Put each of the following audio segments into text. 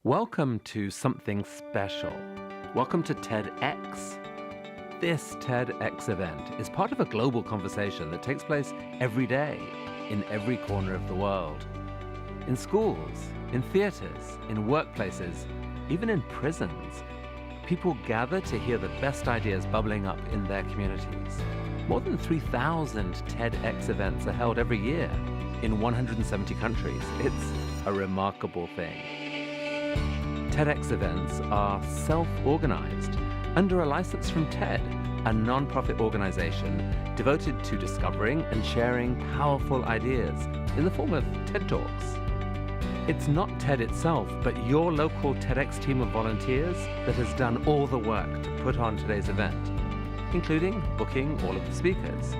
Welcome to something special. Welcome to TEDx. This TEDx event is part of a global conversation that takes place every day in every corner of the world. In schools, in theaters, in workplaces, even in prisons, people gather to hear the best ideas bubbling up in their communities. More than 3,000 TEDx events are held every year in 170 countries. It's a remarkable thing. TEDx events are self-organized under a license from TED, a non-profit organization devoted to discovering and sharing powerful ideas in the form of TED Talks. It's not TED itself, but your local TEDx team of volunteers that has done all the work to put on today's event, including booking all of the speakers.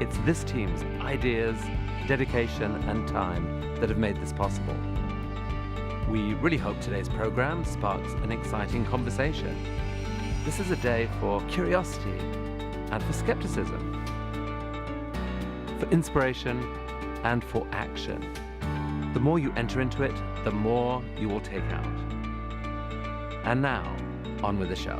It's this team's ideas, dedication, and time that have made this possible. We really hope today's program sparks an exciting conversation. This is a day for curiosity and for skepticism, for inspiration and for action. The more you enter into it, the more you will take out. And now, on with the show.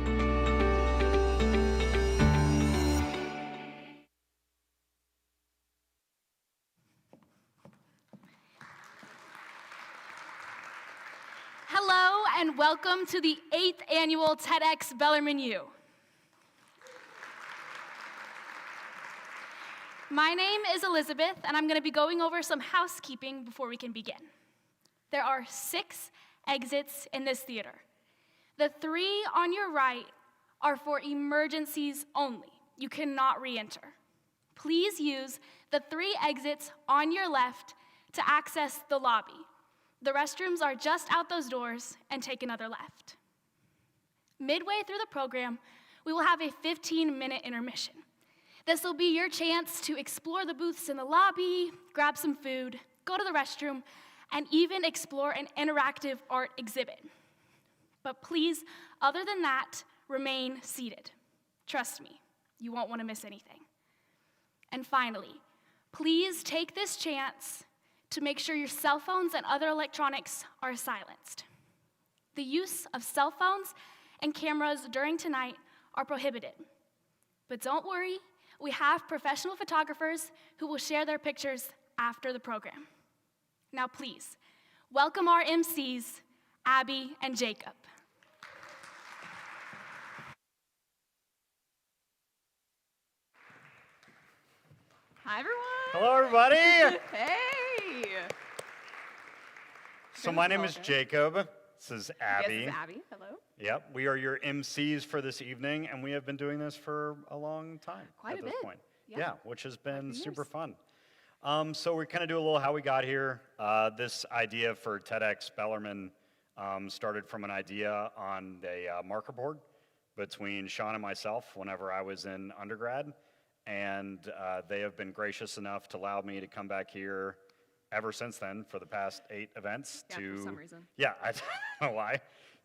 Hello and welcome to the 8th annual TEDxBellarmineU. My name is Elizabeth, and I'm going to be going over some housekeeping before we can begin. There are 6 exits in this theater. The 3 on your right are for emergencies only. You cannot re-enter. Please use the 3 exits on your left to access the lobby. The restrooms are just out those doors, and take another left. Midway through the program, we will have a 15-minute intermission. This will be your chance to explore the booths in the lobby, grab some food, go to the restroom, and even explore an interactive art exhibit. But please, other than that, remain seated. Trust me, you won't want to miss anything. And finally, please take this chance to make sure your cell phones and other electronics are silenced. The use of cell phones and cameras during tonight are prohibited. But don't worry, we have professional photographers who will share their pictures after the program. Now please, welcome our MCs, Abby and Jacob. Hi, everyone. Hello, everybody. Hey. So my name is Jacob. This is Abby. Yes, this is Abby. Hello. Yep, we are your MCs for this evening, and we have been doing this for a long time Quite at a this bit. point. Yeah. Which has been super years. fun. So we kind of do a little how we got here. This idea for TEDx Bellarmine started from an idea on a marker board between Sean and myself whenever I was in undergrad. And they have been gracious enough to allow me to come back here ever since then for the past 8 events. Yeah, for some reason. Yeah, I don't know why.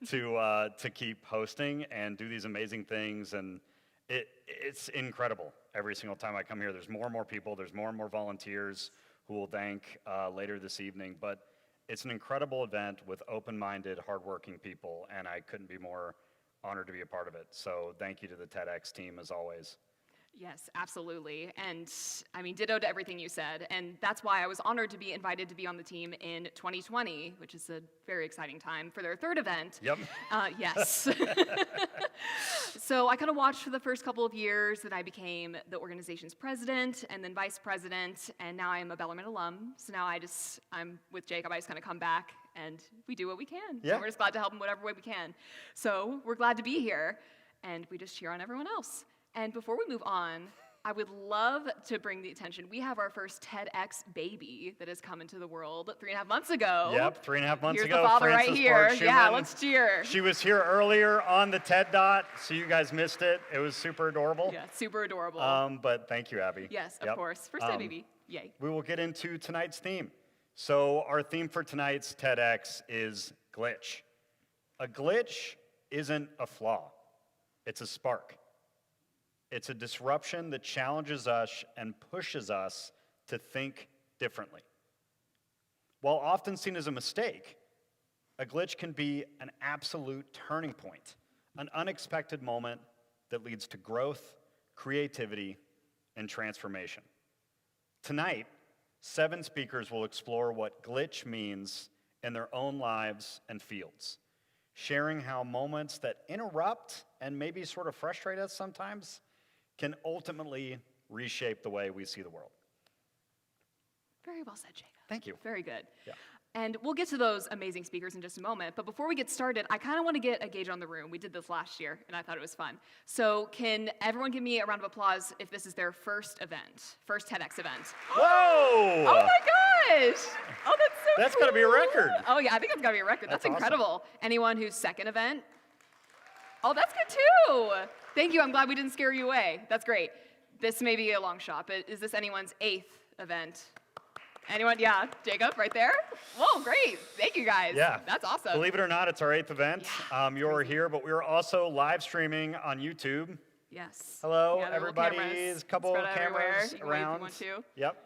To keep hosting and do these amazing things, and it's incredible. Every single time I come here, there's more and more people, there's more and more volunteers who we'll thank later this evening, but it's an incredible event with open-minded, hardworking people, and I couldn't be more honored to be a part of it. So thank you to the TEDx team as always. Yes, absolutely. And I mean, ditto to everything you said. And that's why I was honored to be invited to be on the team in 2020, which is a very exciting time for their 3rd event. Yep. Yes. So I kind of watched for the first couple of years that I became the organization's president and then vice president, and now I am a Bellarmine alum. So now I'm with Jacob, I just kind of come back and we do what we can. Yeah. And we're just glad to help in whatever way we can. So we're glad to be here, and we just cheer on everyone else. And before we move on, I would love to bring the attention. We have our first TEDx baby that has come into the world 3.5 months ago. Yep, 3.5 months ago. Here's the father Frances right here. Park Yeah, Schumann. let's cheer. She was here earlier on the TED Dot, so you guys missed it. It was super adorable. Yeah, super adorable. But thank you, Abby. Yes, of Yep. course. First time baby. Yay. We will get into tonight's theme. So our theme for tonight's TEDx is glitch. A glitch isn't a flaw. It's a spark. It's a disruption that challenges us and pushes us to think differently. While often seen as a mistake, a glitch can be an absolute turning point, an unexpected moment that leads to growth, creativity, and transformation. Tonight, 7 speakers will explore what glitch means in their own lives and fields, sharing how moments that interrupt and maybe sort of frustrate us sometimes can ultimately reshape the way we see the world. Very well said, Jacob. Thank you. Very good. Yeah. And we'll get to those amazing speakers in just a moment, but before we get started, I kind of want to get a gauge on the room. We did this last year, and I thought it was fun. So can everyone give me a round of applause if this is their first event, first TEDx event? Whoa! Oh my gosh! Oh, that's so That's cool. gotta be a record. Oh yeah, I think that's gotta be a record. That's That's awesome. incredible. Anyone whose second event? Oh, that's good too. Thank you, I'm glad we didn't scare you away. That's great. This may be a long shot, but is this anyone's 8th event? Anyone? Yeah, Jacob, right there. Whoa, great. Thank you, guys. Yeah. That's awesome. Believe it or not, it's our 8th event. Yeah, You're here, but we're also live streaming on YouTube. Yes. Hello, Yeah, there are little everybody. cameras Couple spread out everywhere. cameras You can wave if you around. want to. Yep.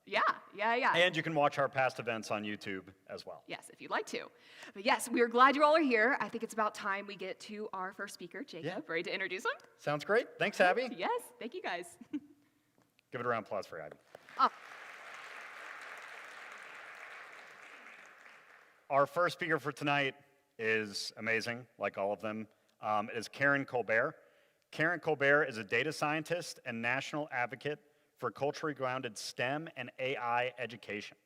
Yeah. And you can watch our past events on YouTube as well. Yes, if you'd like to. But yes, we're glad you all are here. I think it's about time we get to our first speaker, Jacob. Yeah. Ready to introduce him? Sounds great. Thanks, Abby. Yes, thank you guys. Give it a round of applause for Abby. Oh. Our first speaker for tonight is amazing, like all of them. It is Karen Colbear. Karen Colbear is a data scientist and national advocate for culturally grounded STEM and AI education,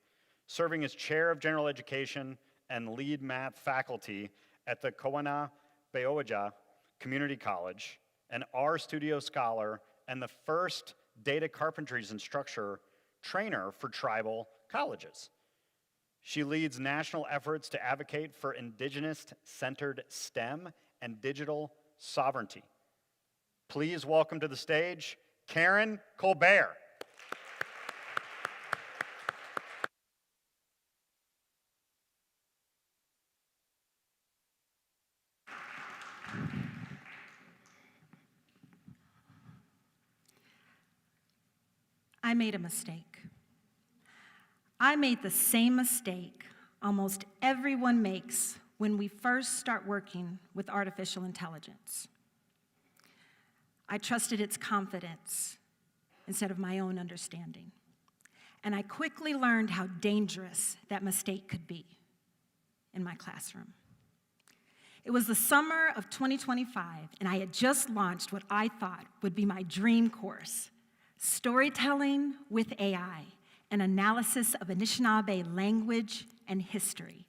serving as chair of general education and lead math faculty at the Kawana Beowaja Community College, an R-Studio scholar, and the first data carpentries instructor trainer for tribal colleges. She leads national efforts to advocate for indigenous-centered STEM and digital sovereignty. Please welcome to the stage, Karen Colbear. I made a mistake. I made the same mistake almost everyone makes when we first start working with artificial intelligence. I trusted its confidence instead of my own understanding. And I quickly learned how dangerous that mistake could be in my classroom. It was the summer of 2025, and I had just launched what I thought would be my dream course, Storytelling with AI, an analysis of Anishinaabe language and history.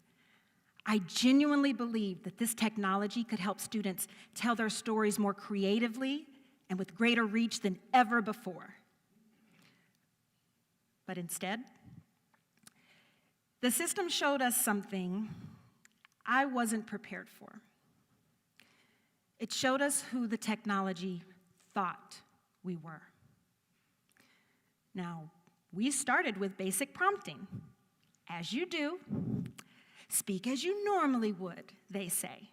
I genuinely believed that this technology could help students tell their stories more creatively and with greater reach than ever before. But instead, the system showed us something I wasn't prepared for. It showed us who the technology thought we were. Now, we started with basic prompting. As you do, speak as you normally would, they say.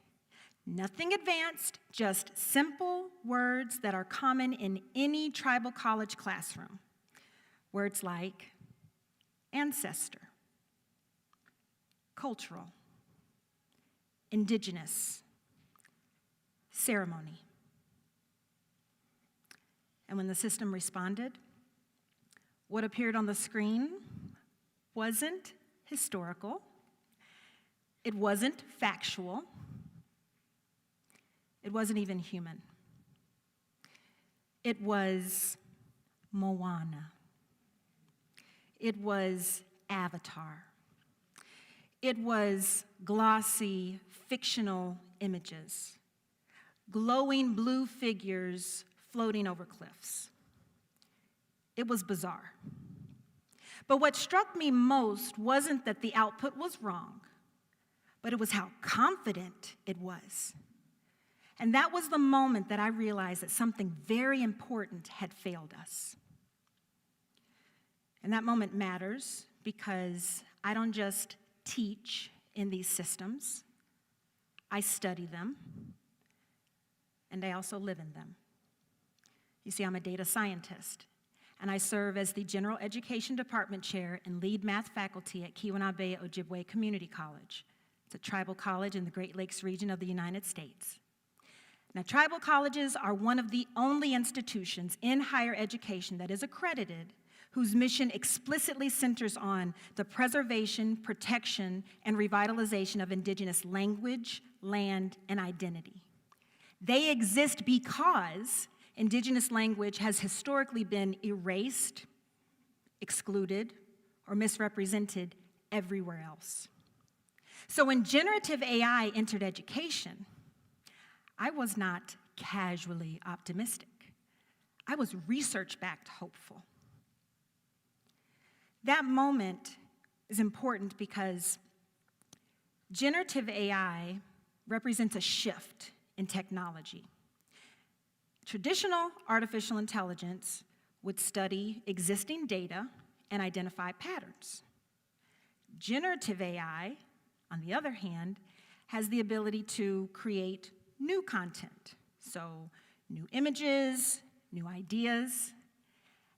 Nothing advanced, just simple words that are common in any tribal college classroom. Words like ancestor, cultural, indigenous, ceremony. And when the system responded, what appeared on the screen wasn't historical, it wasn't factual, it wasn't even human. It was Moana. It was Avatar. It was glossy, fictional images, glowing blue figures floating over cliffs. It was bizarre. But what struck me most wasn't that the output was wrong, but it was how confident it was. And that was the moment that I realized that something very important had failed us. And that moment matters because I don't just teach in these systems, I study them, and I also live in them. You see, I'm a data scientist, and I serve as the General Education Department Chair and lead math faculty at Keweenaw Bay Ojibwe Community College. It's a tribal college in the Great Lakes region of the United States. Now, tribal colleges are one of the only institutions in higher education that is accredited whose mission explicitly centers on the preservation, protection, and revitalization of indigenous language, land, and identity. They exist because indigenous language has historically been erased, excluded, or misrepresented everywhere else. So when generative AI entered education, I was not casually optimistic. I was research-backed hopeful. That moment is important because generative AI represents a shift in technology. Traditional artificial intelligence would study existing data and identify patterns. Generative AI, on the other hand, has the ability to create new content, so new images, new ideas,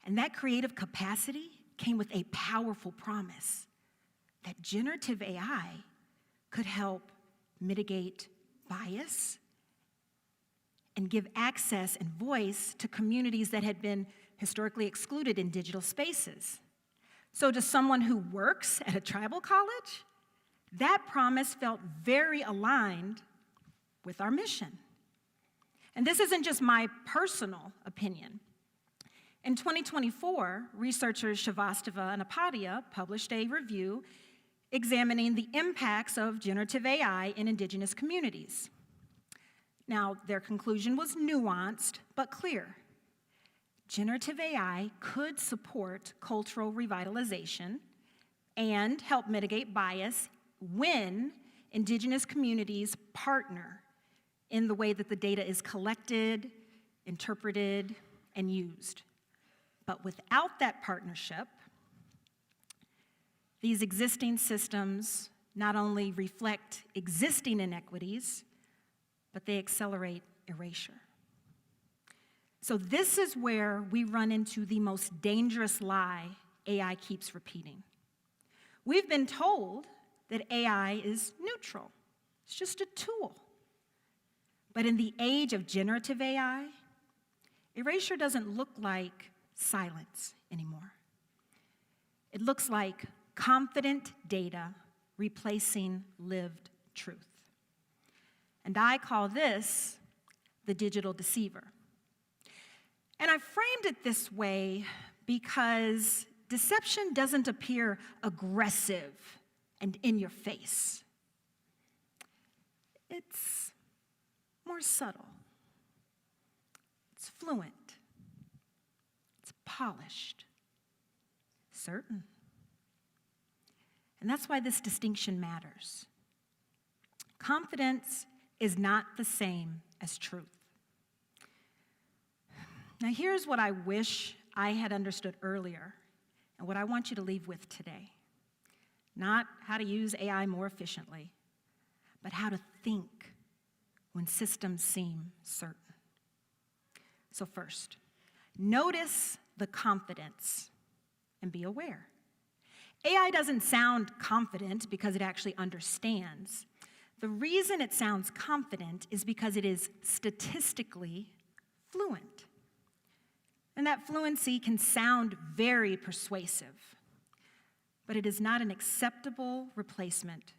and that creative capacity came with a powerful promise that generative AI could help mitigate bias and give access and voice to communities that had been historically excluded in digital spaces. So to someone who works at a tribal college, that promise felt very aligned with our mission. And this isn't just my personal opinion. In 2024, researchers Shrivastava and Apadia published a review examining the impacts of generative AI in indigenous communities. Now, their conclusion was nuanced but clear. Generative AI could support cultural revitalization and help mitigate bias when indigenous communities partner in the way that the data is collected, interpreted, and used. But without that partnership, these existing systems not only reflect existing inequities, but they accelerate erasure. So this is where we run into the most dangerous lie AI keeps repeating. We've been told that AI is neutral. It's just a tool. But in the age of generative AI, erasure doesn't look like silence anymore. It looks like confident data replacing lived truth. And I call this the digital deceiver. And I framed it this way because deception doesn't appear aggressive and in your face. It's more subtle. It's fluent. It's polished. Certain. And that's why this distinction matters. Confidence is not the same as truth. Now, here's what I wish I had understood earlier, and what I want you to leave with today. Not how to use AI more efficiently, but how to think when systems seem certain. So first, notice the confidence and be aware. AI doesn't sound confident because it actually understands. The reason it sounds confident is because it is statistically fluent. And that fluency can sound very persuasive, but it is not an acceptable replacement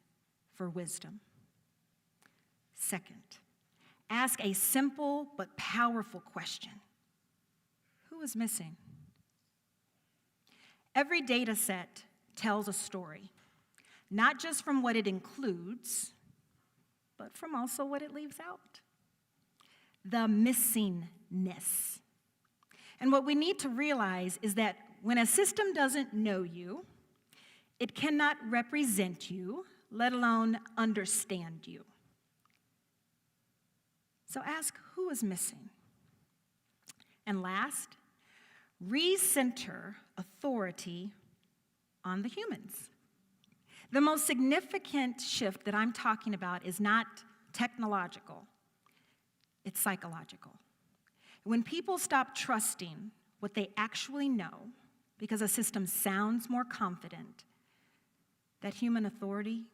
for wisdom. Second, ask a simple but powerful question. Who is missing? Every data set tells a story, not just from what it includes, but from also what it leaves out. The missingness. And what we need to realize is that when a system doesn't know you, it cannot represent you, let alone understand you. So ask who is missing. And last, recenter authority on the humans. The most significant shift that I'm talking about is not technological, it's psychological. When people stop trusting what they actually know because a system sounds more confident, that human authority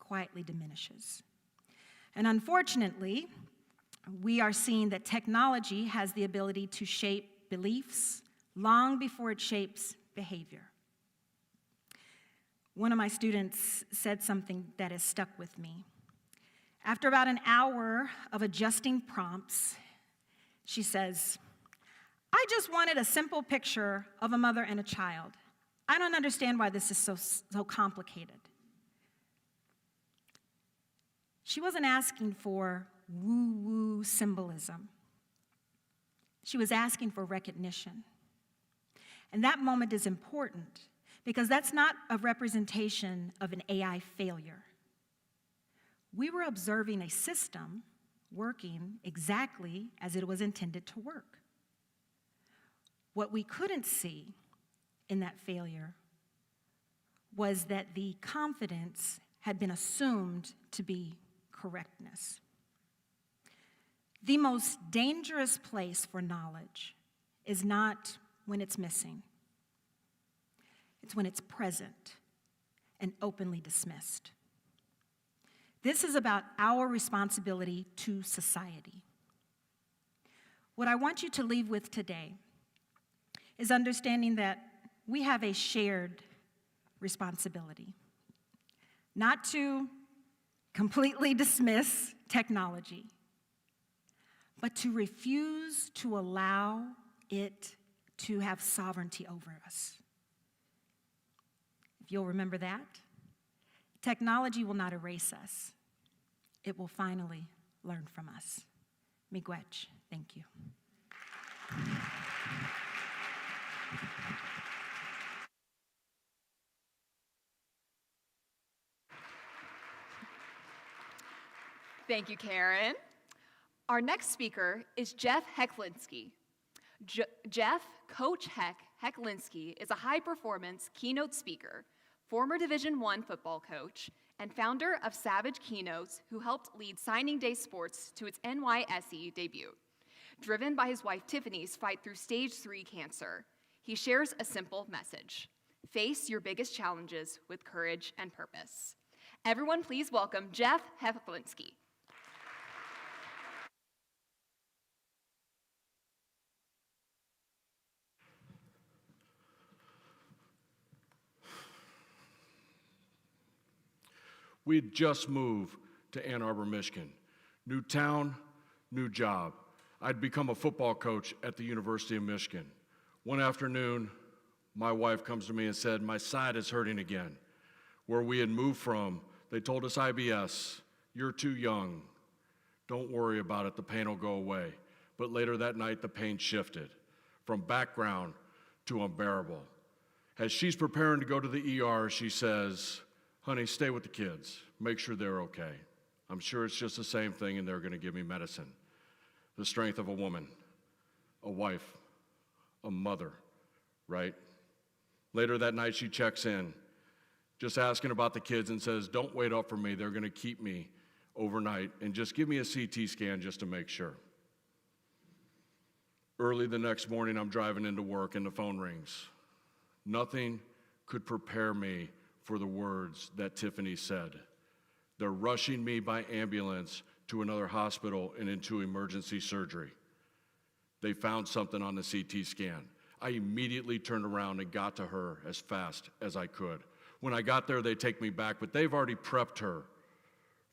quietly diminishes. And unfortunately, we are seeing that technology has the ability to shape beliefs long before it shapes behavior. One of my students said something that has stuck with me. After about an hour of adjusting prompts, she says, "I just wanted a simple picture of a mother and a child. I don't understand why this is so complicated." She wasn't asking for woo-woo symbolism. She was asking for recognition. And that moment is important because that's not a representation of an AI failure. We were observing a system working exactly as it was intended to work. What we couldn't see in that failure was that the confidence had been assumed to be correctness. The most dangerous place for knowledge is not when it's missing. It's when it's present and openly dismissed. This is about our responsibility to society. What I want you to leave with today is understanding that we have a shared responsibility, not to completely dismiss technology, but to refuse to allow it to have sovereignty over us. If you'll remember that, technology will not erase us. It will finally learn from us. Miigwech, thank you. Thank you, Karen. Our next speaker is Jeff Hecklinski. Jeff, Coach Hecklinski, is a high-performance keynote speaker, former Division I football coach, and founder of Savage Keynotes, who helped lead Signing Day Sports to its NYSE debut. Driven by his wife Tiffany's fight through stage 3 cancer, he shares a simple message: face your biggest challenges with courage and purpose. Everyone, please welcome Jeff Hecklinski. We'd just moved to Ann Arbor, Michigan. New town, new job. I'd become a football coach at the University of Michigan. One afternoon, my wife comes to me and said, "My side is hurting again." Where we had moved from, they told us IBS, "You're too young. Don't worry about it, the pain will go away." But later that night, the pain shifted from background to unbearable. As she's preparing to go to the ER, she says, "Honey, stay with the kids. Make sure they're okay. I'm sure it's just the same thing and they're going to give me medicine." The strength of a woman, a wife, a mother, right? Later that night, she checks in, just asking about the kids, and says, "Don't wait up for me. They're going to keep me overnight, and just give me a CT scan just to make sure." Early the next morning, I'm driving into work and the phone rings. Nothing could prepare me for the words that Tiffany said. "They're rushing me by ambulance to another hospital and into emergency surgery. They found something on the CT scan." I immediately turned around and got to her as fast as I could. When I got there, they take me back, but they've already prepped her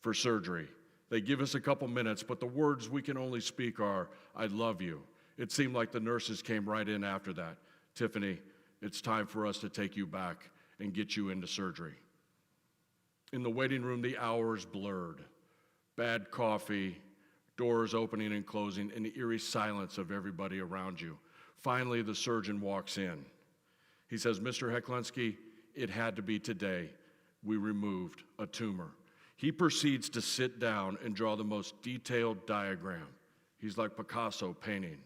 for surgery. They give us a couple minutes, but the words we can only speak are, "I love you." It seemed like the nurses came right in after that. "Tiffany, it's time for us to take you back and get you into surgery." In the waiting room, the hours blurred. Bad coffee, doors opening and closing, and the eerie silence of everybody around you. Finally, the surgeon walks in. He says, "Mr. Hecklinski, it had to be today. We removed a tumor." He proceeds to sit down and draw the most detailed diagram. He's like Picasso painting.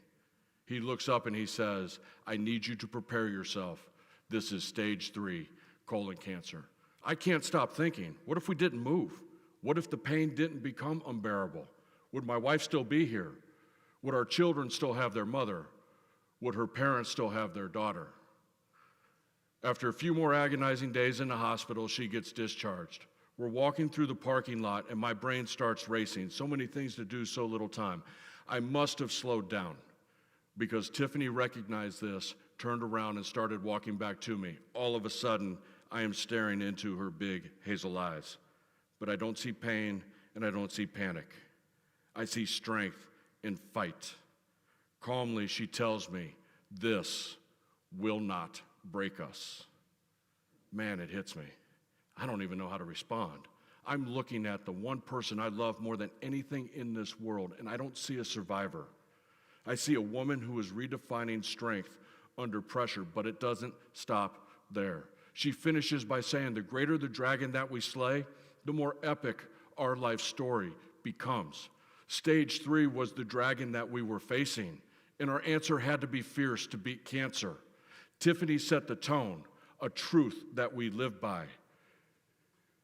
He looks up and he says, "I need you to prepare yourself. This is stage 3, colon cancer." I can't stop thinking, what if we didn't move? What if the pain didn't become unbearable? Would my wife still be here? Would our children still have their mother? Would her parents still have their daughter? After a few more agonizing days in the hospital, she gets discharged. We're walking through the parking lot, and my brain starts racing. So many things to do, so little time. I must have slowed down because Tiffany recognized this, turned around, and started walking back to me. All of a sudden, I am staring into her big hazel eyes. But I don't see pain, and I don't see panic. I see strength and fight. Calmly, she tells me, "This will not break us." Man, it hits me. I don't even know how to respond. I'm looking at the one person I love more than anything in this world, and I don't see a survivor. I see a woman who is redefining strength under pressure, but it doesn't stop there. She finishes by saying, "The greater the dragon that we slay, the more epic our life story becomes." Stage 3 was the dragon that we were facing, and our answer had to be fierce to beat cancer. Tiffany set the tone, a truth that we live by.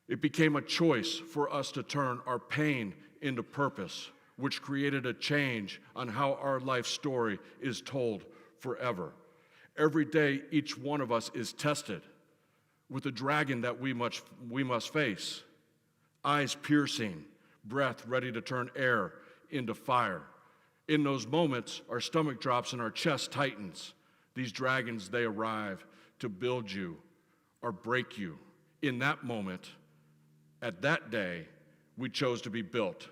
It became a choice for us to turn our pain into purpose, which created a change on how our life story is told forever. Every day, each one of us is tested with a dragon that we must face. Eyes piercing, breath ready to turn air into fire. In those moments, our stomach drops and our chest tightens. These dragons, they arrive to build you or break you. In that moment, at that day, we chose to be built,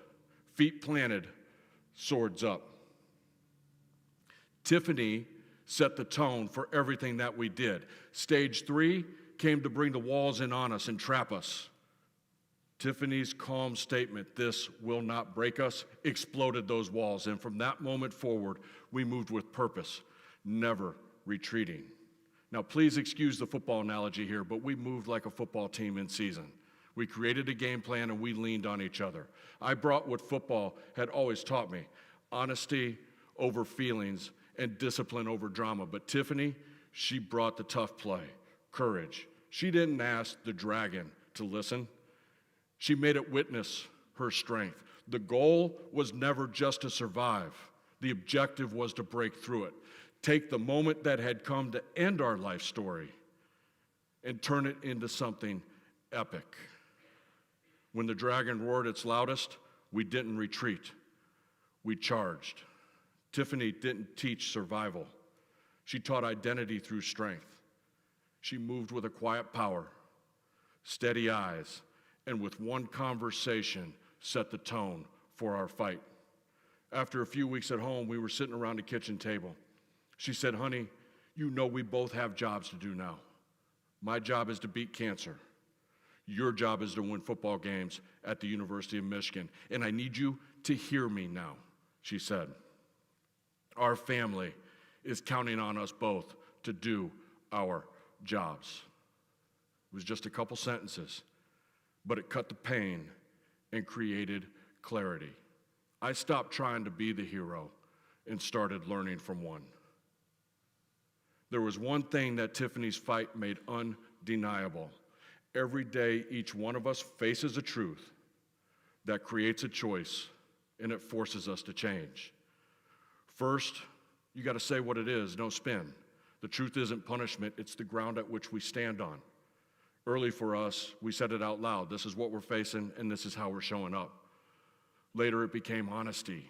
feet planted, swords up. Tiffany set the tone for everything that we did. Stage 3 came to bring the walls in on us and trap us. Tiffany's calm statement, "This will not break us," exploded those walls. And from that moment forward, we moved with purpose, never retreating. Now, please excuse the football analogy here, but we moved like a football team in season. We created a game plan and we leaned on each other. I brought what football had always taught me, honesty over feelings and discipline over drama. But Tiffany, she brought the tough play, courage. She didn't ask the dragon to listen. She made it witness her strength. The goal was never just to survive. The objective was to break through it. Take the moment that had come to end our life story and turn it into something epic. When the dragon roared its loudest, we didn't retreat. We charged. Tiffany didn't teach survival. She taught identity through strength. She moved with a quiet power, steady eyes, and with one conversation set the tone for our fight. After a few weeks at home, we were sitting around the kitchen table. She said, "Honey, you know we both have jobs to do now. My job is to beat cancer. Your job is to win football games at the University of Michigan, and I need you to hear me now," she said. "Our family is counting on us both to do our jobs." It was just a couple sentences, but it cut the pain and created clarity. I stopped trying to be the hero and started learning from one. There was one thing that Tiffany's fight made undeniable. Every day, each one of us faces a truth that creates a choice, and it forces us to change. First, you got to say what it is, no spin. The truth isn't punishment, it's the ground at which we stand on. Early for us, we said it out loud. This is what we're facing, and this is how we're showing up. Later, it became honesty.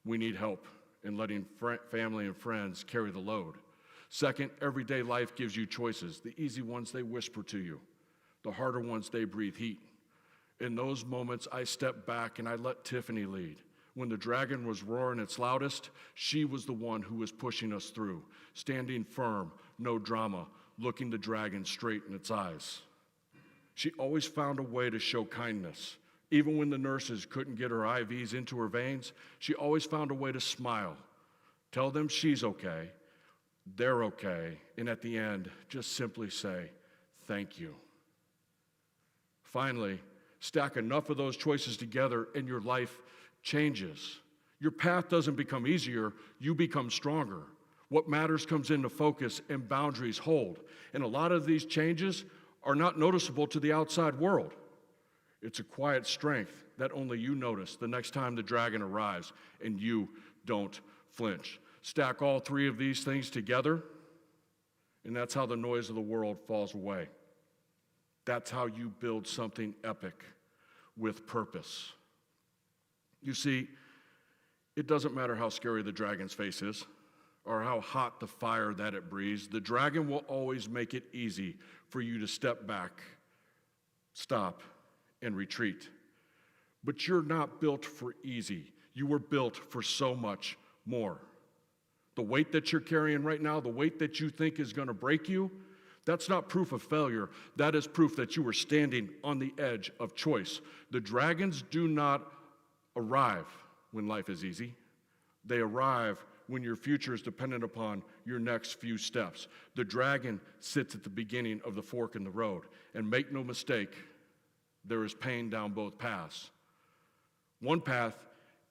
We need help in letting family and friends carry the load. Second, everyday life gives you choices. The easy ones, they whisper to you. The harder ones, they breathe heat. In those moments, I stepped back and I let Tiffany lead. When the dragon was roaring its loudest, she was the one who was pushing us through, standing firm, no drama, looking the dragon straight in its eyes. She always found a way to show kindness. Even when the nurses couldn't get her IVs into her veins, she always found a way to smile, tell them she's okay, they're okay, and at the end, just simply say, "Thank you." Finally, stack enough of those choices together and your life changes. Your path doesn't become easier, you become stronger. What matters comes into focus and boundaries hold. And a lot of these changes are not noticeable to the outside world. It's a quiet strength that only you notice the next time the dragon arrives and you don't flinch. Stack all three of these things together, and that's how the noise of the world falls away. That's how you build something epic with purpose. You see, it doesn't matter how scary the dragon's face is or how hot the fire that it breathes. The dragon will always make it easy for you to step back, stop, and retreat. But you're not built for easy. You were built for so much more. The weight that you're carrying right now, the weight that you think is going to break you, that's not proof of failure. That is proof that you were standing on the edge of choice. The dragons do not arrive when life is easy. They arrive when your future is dependent upon your next few steps. The dragon sits at the beginning of the fork in the road. And make no mistake, there is pain down both paths. One path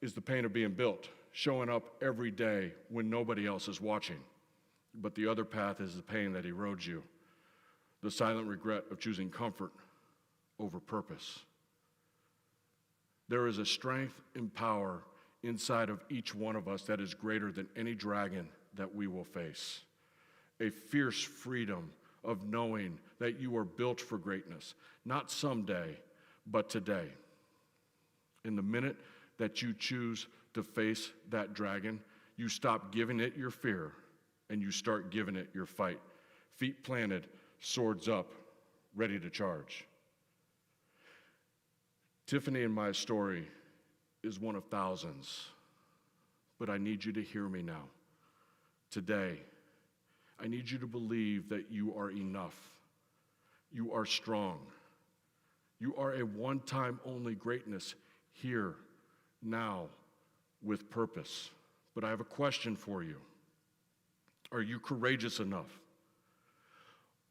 is the pain of being built, showing up every day when nobody else is watching. But the other path is the pain that erodes you, the silent regret of choosing comfort over purpose. There is a strength and power inside of each one of us that is greater than any dragon that we will face. A fierce freedom of knowing that you are built for greatness, not someday, but today. In the minute that you choose to face that dragon, you stop giving it your fear and you start giving it your fight. Feet planted, swords up, ready to charge. Tiffany and my story is one of thousands, but I need you to hear me now. Today, I need you to believe that you are enough. You are strong. You are a one-time only greatness here, now, with purpose. But I have a question for you. Are you courageous enough?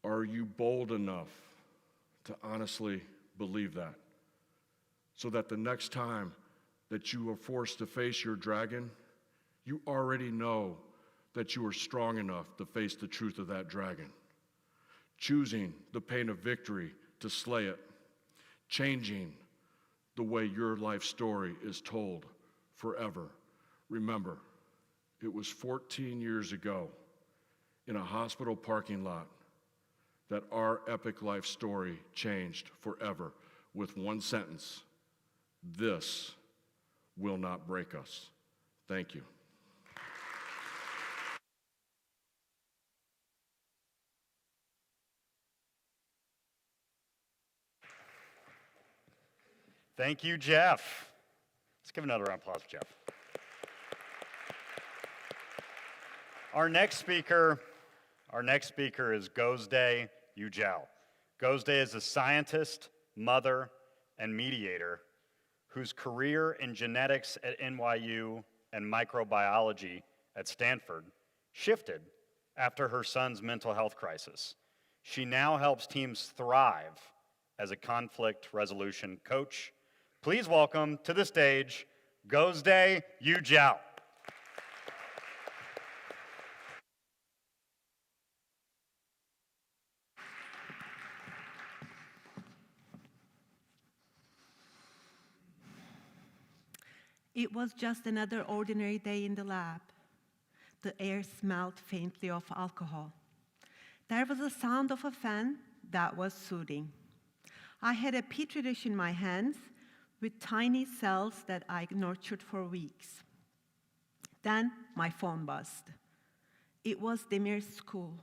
Are you bold enough to honestly believe that? So that the next time that you are forced to face your dragon, you already know that you are strong enough to face the truth of that dragon. Choosing the pain of victory to slay it, changing the way your life story is told forever. Remember, it was 14 years ago in a hospital parking lot that our epic life story changed forever with one sentence: this will not break us. Thank you. Thank you, Jeff. Let's give another round of applause for Jeff. Our next speaker is Gozde Yucel. Gozde is a scientist, mother, and mediator whose career in genetics at NYU and microbiology at Stanford shifted after her son's mental health crisis. She now helps teams thrive as a conflict resolution coach. Please welcome to the stage, Gozde Yucel. It was just another ordinary day in the lab. The air smelled faintly of alcohol. There was a sound of a fan that was soothing. I had a petri dish in my hands with tiny cells that I nurtured for weeks. Then my phone buzzed. It was Demir's school.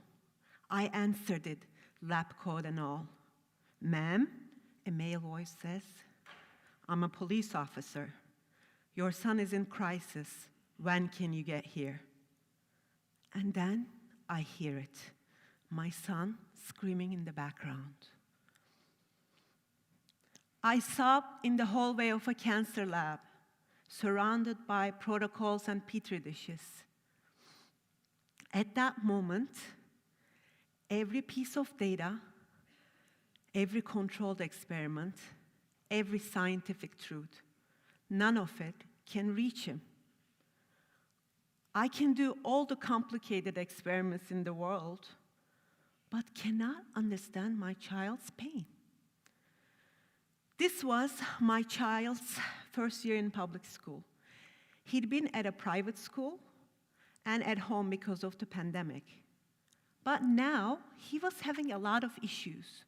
I answered it, lab coat and all. "Ma'am," a male voice says, "I'm a police officer. Your son is in crisis. When can you get here?" And then I hear it, my son screaming in the background. I sob in the hallway of a cancer lab, surrounded by protocols and petri dishes. At that moment, every piece of data, every controlled experiment, every scientific truth, none of it can reach him. I can do all the complicated experiments in the world, but cannot understand my child's pain. This was my child's first year in public school. He'd been at a private school and at home because of the pandemic. But now he was having a lot of issues.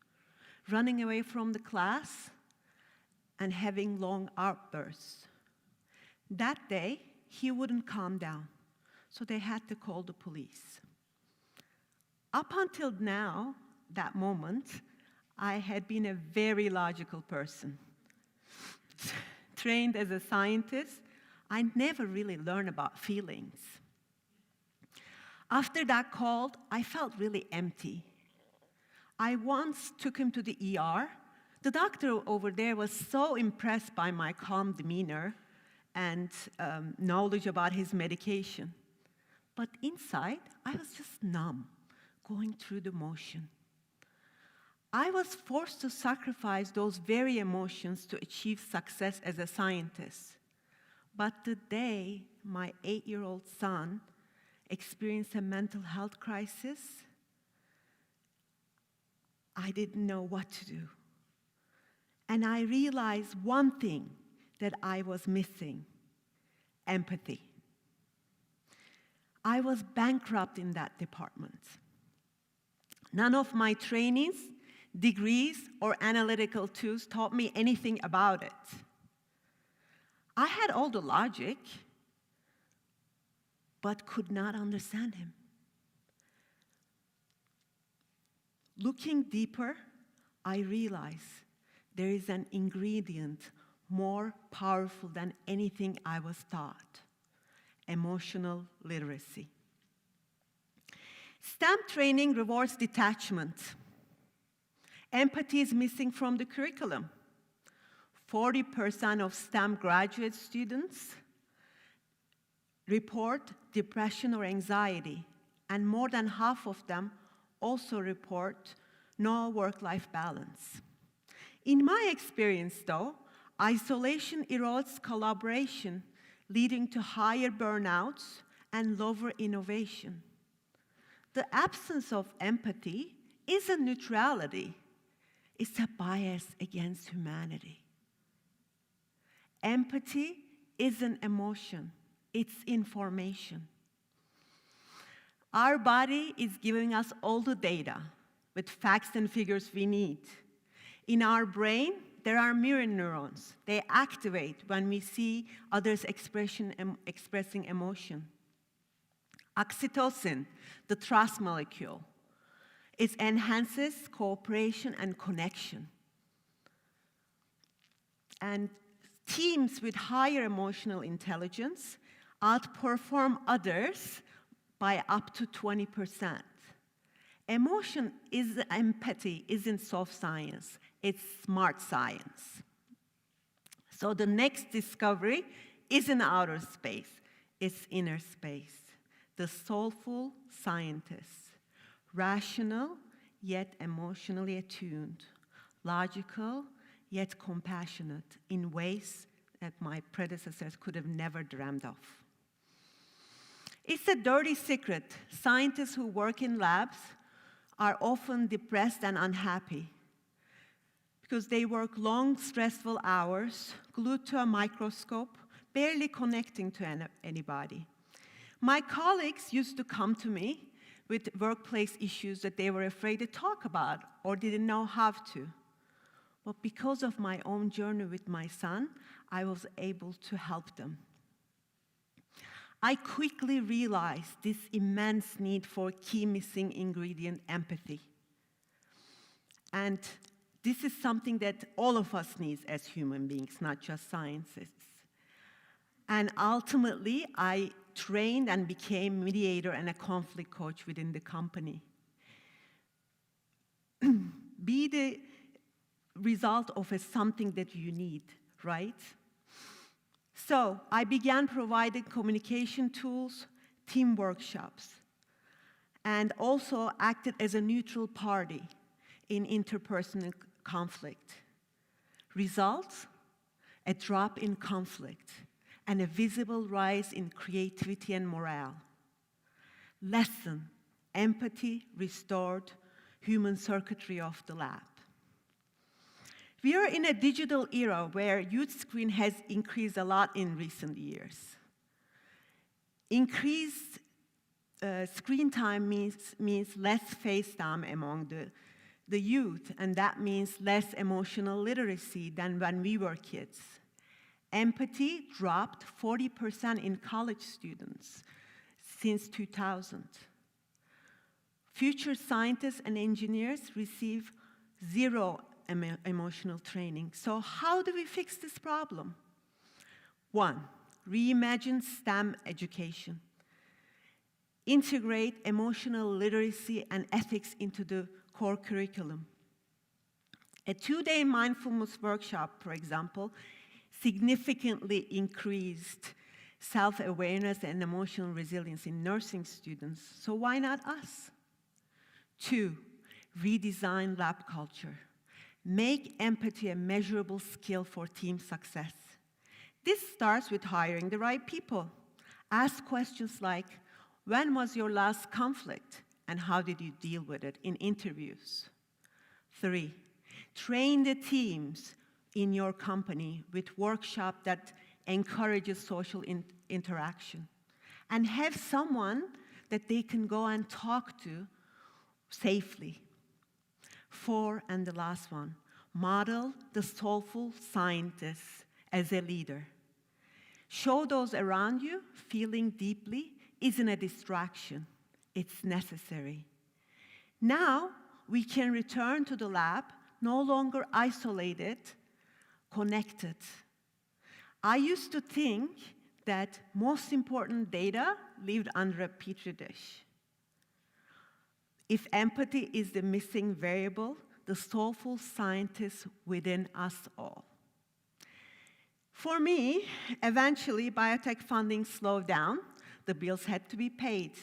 running away from the class, and having long outbursts. That day, he wouldn't calm down, so they had to call the police. Up until now, that moment, I had been a very logical person. Trained as a scientist, I never really learned about feelings. After that call, I felt really empty. I once took him to the ER. The doctor over there was so impressed by my calm demeanor and knowledge about his medication. But inside, I was just numb, going through the motion. I was forced to sacrifice those very emotions to achieve success as a scientist. But the day my 8-year-old son experienced a mental health crisis, I didn't know what to do. And I realized one thing that I was missing: empathy. I was bankrupt in that department. None of my trainings, degrees, or analytical tools taught me anything about it. I had all the logic, but could not understand him. Looking deeper, I realized there is an ingredient more powerful than anything I was taught: emotional literacy. STEM training rewards detachment. Empathy is missing from the curriculum. 40% of STEM graduate students report depression or anxiety, and more than half of them also report no work-life balance. In my experience, though, isolation erodes collaboration, leading to higher burnouts and lower innovation. The absence of empathy isn't neutrality, it's a bias against humanity. Empathy isn't emotion, it's information. Our body is giving us all the data with facts and figures we need. In our brain, there are mirror neurons. They activate when we see others expressing emotion. Oxytocin, the trust molecule, it enhances cooperation and connection. And teams with higher emotional intelligence outperform others by up to 20%. Empathy isn't soft science, it's smart science. So the next discovery isn't outer space, it's inner space. The soulful scientist, rational yet emotionally attuned, logical yet compassionate in ways that my predecessors could have never dreamed of. It's a dirty secret. Scientists who work in labs are often depressed and unhappy because they work long, stressful hours, glued to a microscope, barely connecting to anybody. My colleagues used to come to me with workplace issues that they were afraid to talk about or didn't know how to. But because of my own journey with my son, I was able to help them. I quickly realized this immense need for key missing ingredient, empathy. And this is something that all of us need as human beings, not just scientists. And ultimately, I trained and became mediator and a conflict coach within the company. Be the result of something that you need, right? So I began providing communication tools, team workshops, and also acted as a neutral party in interpersonal conflict. Results? A drop in conflict and a visible rise in creativity and morale. Lesson: empathy restored human circuitry of the lab. We are in a digital era where youth screen has increased a lot in recent years. Increased screen time means less face time among the the youth, and that means less emotional literacy than when we were kids. Empathy dropped 40% in college students since 2000. Future scientists and engineers receive zero emotional training. So how do we fix this problem? 1, reimagine STEM education. Integrate emotional literacy and ethics into the core curriculum. A 2-day mindfulness workshop, for example, significantly increased self-awareness and emotional resilience in nursing students, so why not us? 2, redesign lab culture. Make empathy a measurable skill for team success. This starts with hiring the right people. Ask questions like, when was your last conflict and how did you deal with it in interviews? 3, train the teams in your company with workshop that encourages social interaction. And have someone that they can go and talk to safely. 4, and the last one, model the soulful scientist as a leader. Show those around you feeling deeply isn't a distraction, it's necessary. Now we can return to the lab, no longer isolated, connected. I used to think that most important data lived under a petri dish. If empathy is the missing variable, the soulful scientist within us all. For me, eventually biotech funding slowed down. The bills had to be paid.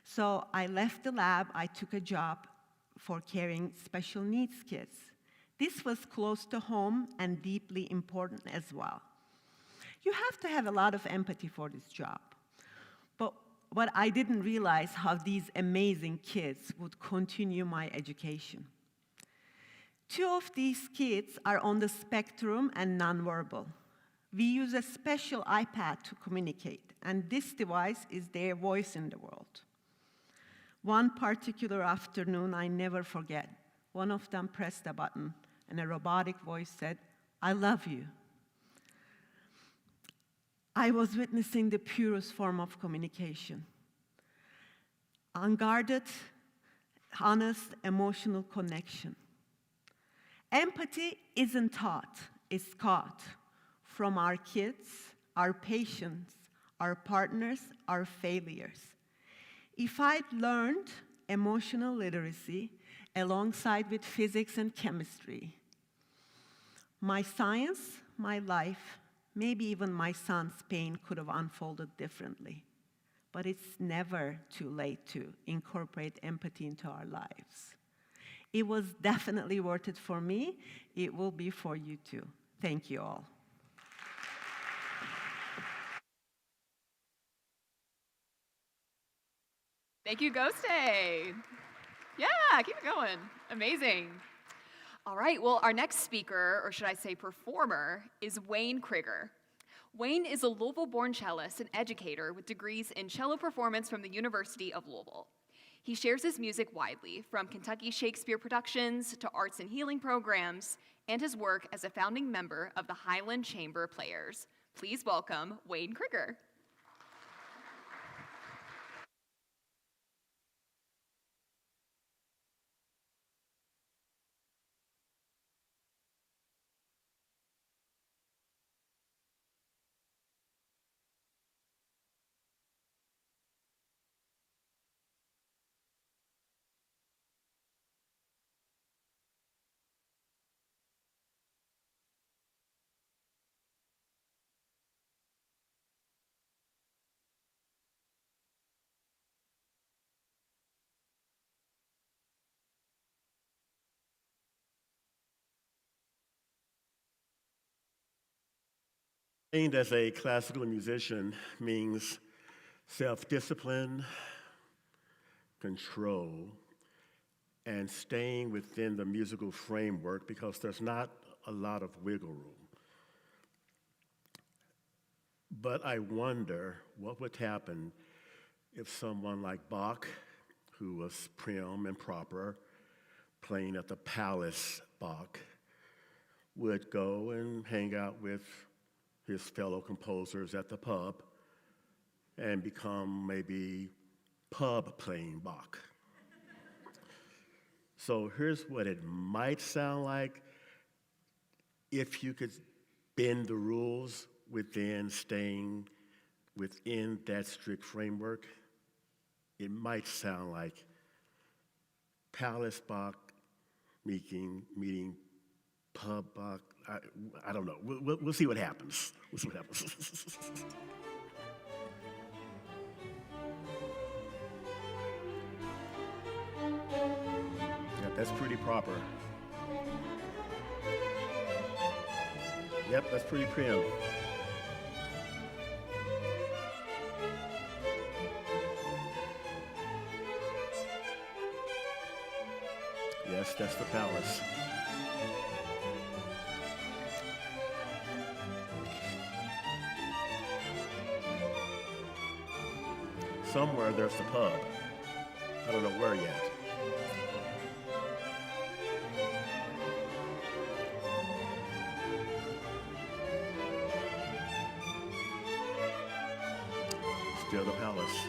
So I left the lab, I took a job for caring special needs kids. This was close to home and deeply important as well. You have to have a lot of empathy for this job. But what I didn't realize how these amazing kids would continue my education. 2 of these kids are on the spectrum and nonverbal. We use a special iPad to communicate, and this device is their voice in the world. One particular afternoon I never forget. One of them pressed a button, and a robotic voice said, "I love you." I was witnessing the purest form of communication. Unguarded, honest, emotional connection. Empathy isn't taught, it's caught from our kids, our patients, our partners, our failures. If I'd learned emotional literacy alongside with physics and chemistry, my science, my life, maybe even my son's pain could have unfolded differently. But it's never too late to incorporate empathy into our lives. It was definitely worth it for me. It will be for you too. Thank you all. Thank you, Gozde. Yeah, keep it going. Amazing. All right, well, our next speaker, or should I say performer, is Wayne Kriger. Wayne is a Louisville-born cellist and educator with degrees in cello performance from the University of Louisville. He shares his music widely, from Kentucky Shakespeare productions to arts and healing programs, and his work as a founding member of the Highland Chamber Players. Please welcome Wayne Kriger. Trained as a classical musician means self-discipline, control, and staying within the musical framework because there's not a lot of wiggle room. But I wonder what would happen if someone like Bach, who was prim and proper, playing at the Palace Bach, would go and hang out with his fellow composers at the pub and become maybe pub playing Bach. So here's what it might sound like if you could bend the rules within staying within that strict framework. It might sound like Palace Bach meeting pub Bach. I don't know. We'll see what happens. We'll see what happens. Yeah, that's pretty proper. Yep, that's pretty prim. Yes, that's the Palace. Somewhere there's the pub. I don't know where yet. Still the Palace.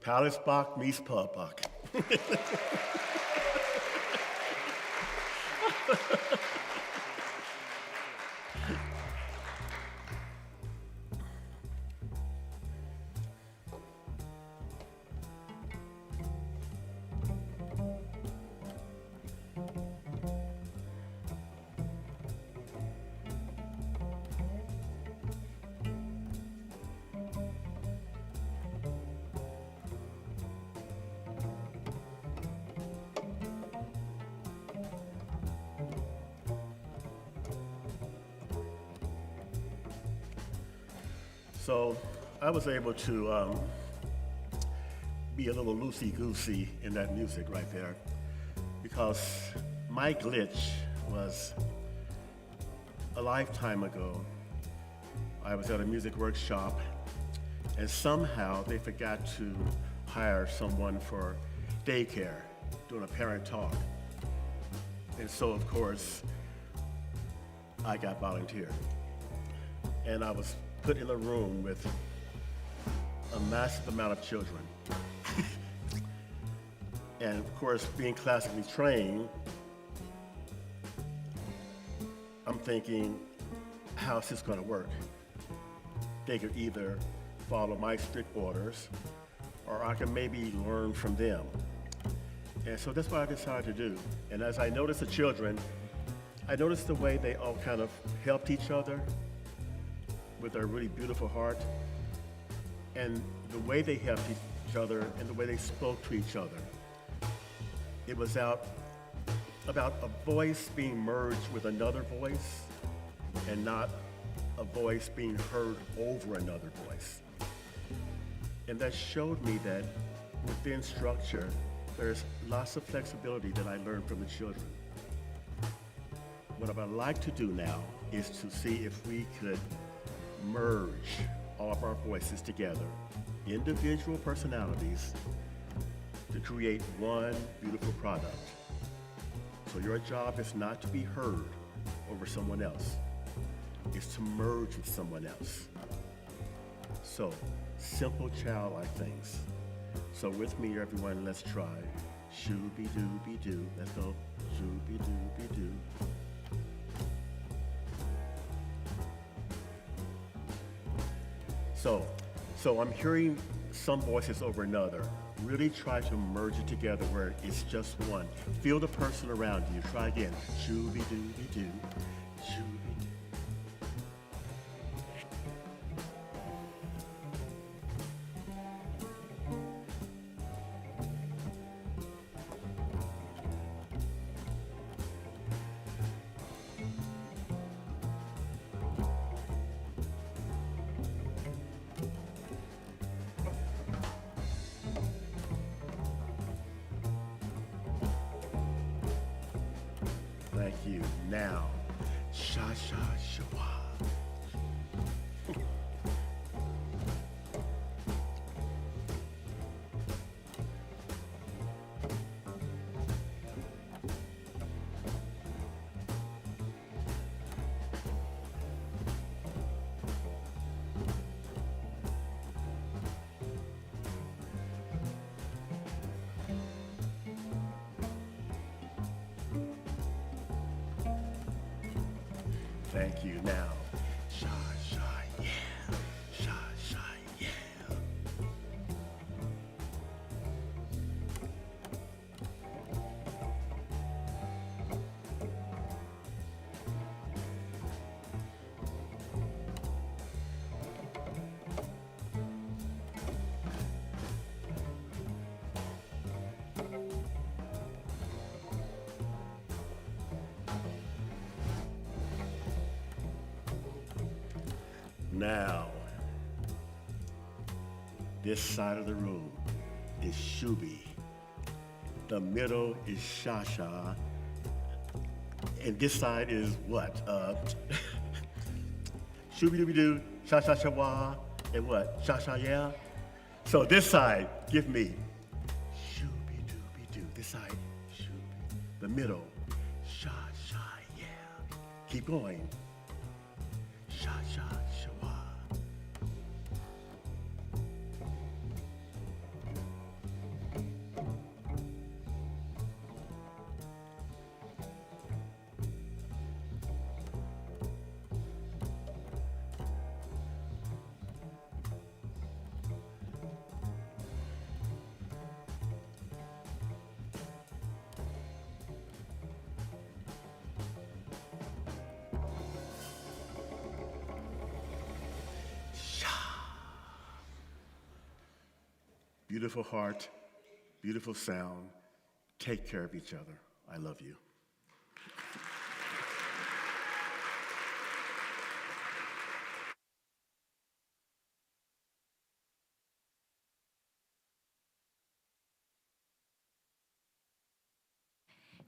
Palace Bach meets pub Bach. So I was able to be a little loosey-goosey in that music right there, because my glitch was a lifetime ago. I was at a music workshop, and somehow they forgot to hire someone for daycare, doing a parent talk. And so, of course, I got volunteered. And I was put in a room with a massive amount of children. And of course, being classically trained, I'm thinking, how's this gonna work? They could either follow my strict orders, or I can maybe learn from them. And so that's what I decided to do. And as I noticed the children, I noticed the way they all kind of helped each other with their really beautiful heart, and the way they helped each other and the way they spoke to each other. It was about a voice being merged with another voice, and not a voice being heard over another voice. And that showed me that within structure, there's lots of flexibility that I learned from the children. What I'd like to do now is to see if we could merge all of our voices together, individual personalities, to create one beautiful product. So your job is not to be heard over someone else. It's to merge with someone else. So, simple childlike things. So with me, everyone, let's try. Shoo-be-doo-be-doo. Let's go. Shoo-be-doo-be-doo. So I'm hearing some voices over another. Really try to merge it together where it's just one. Feel the person around you. Try again. Shoo-be-doo-be-doo. Shoo-be-doo. Thank you. Now, sha-sha-sha-wa. Thank you. Now, sha sha yeah, sha sha yeah. Now, this side of the room is Shubi. The middle is Shasha. And this side is what? Shubi-dooby-doo, Sha-sha-sha-wah, and what? Sha-sha, yeah? So this side, give me Shubi-dooby-doo. This side, Shubi. The middle, Sha-sha, yeah. Keep going. Sha-sha-sha-wah. Beautiful heart, beautiful sound. Take care of each other. I love you.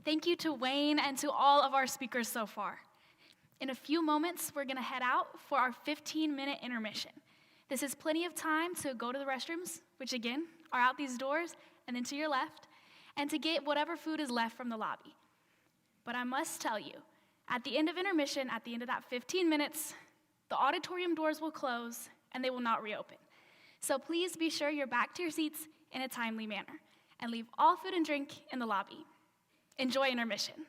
Thank you to Wayne and to all of our speakers so far. In a few moments, we're gonna head out for our 15-minute intermission. This is plenty of time to go to the restrooms, which again, are out these doors and then to your left, and to get whatever food is left from the lobby. But I must tell you, at the end of intermission, at the end of that 15 minutes, the auditorium doors will close and they will not reopen. So please be sure you're back to your seats in a timely manner and leave all food and drink in the lobby. Enjoy intermission.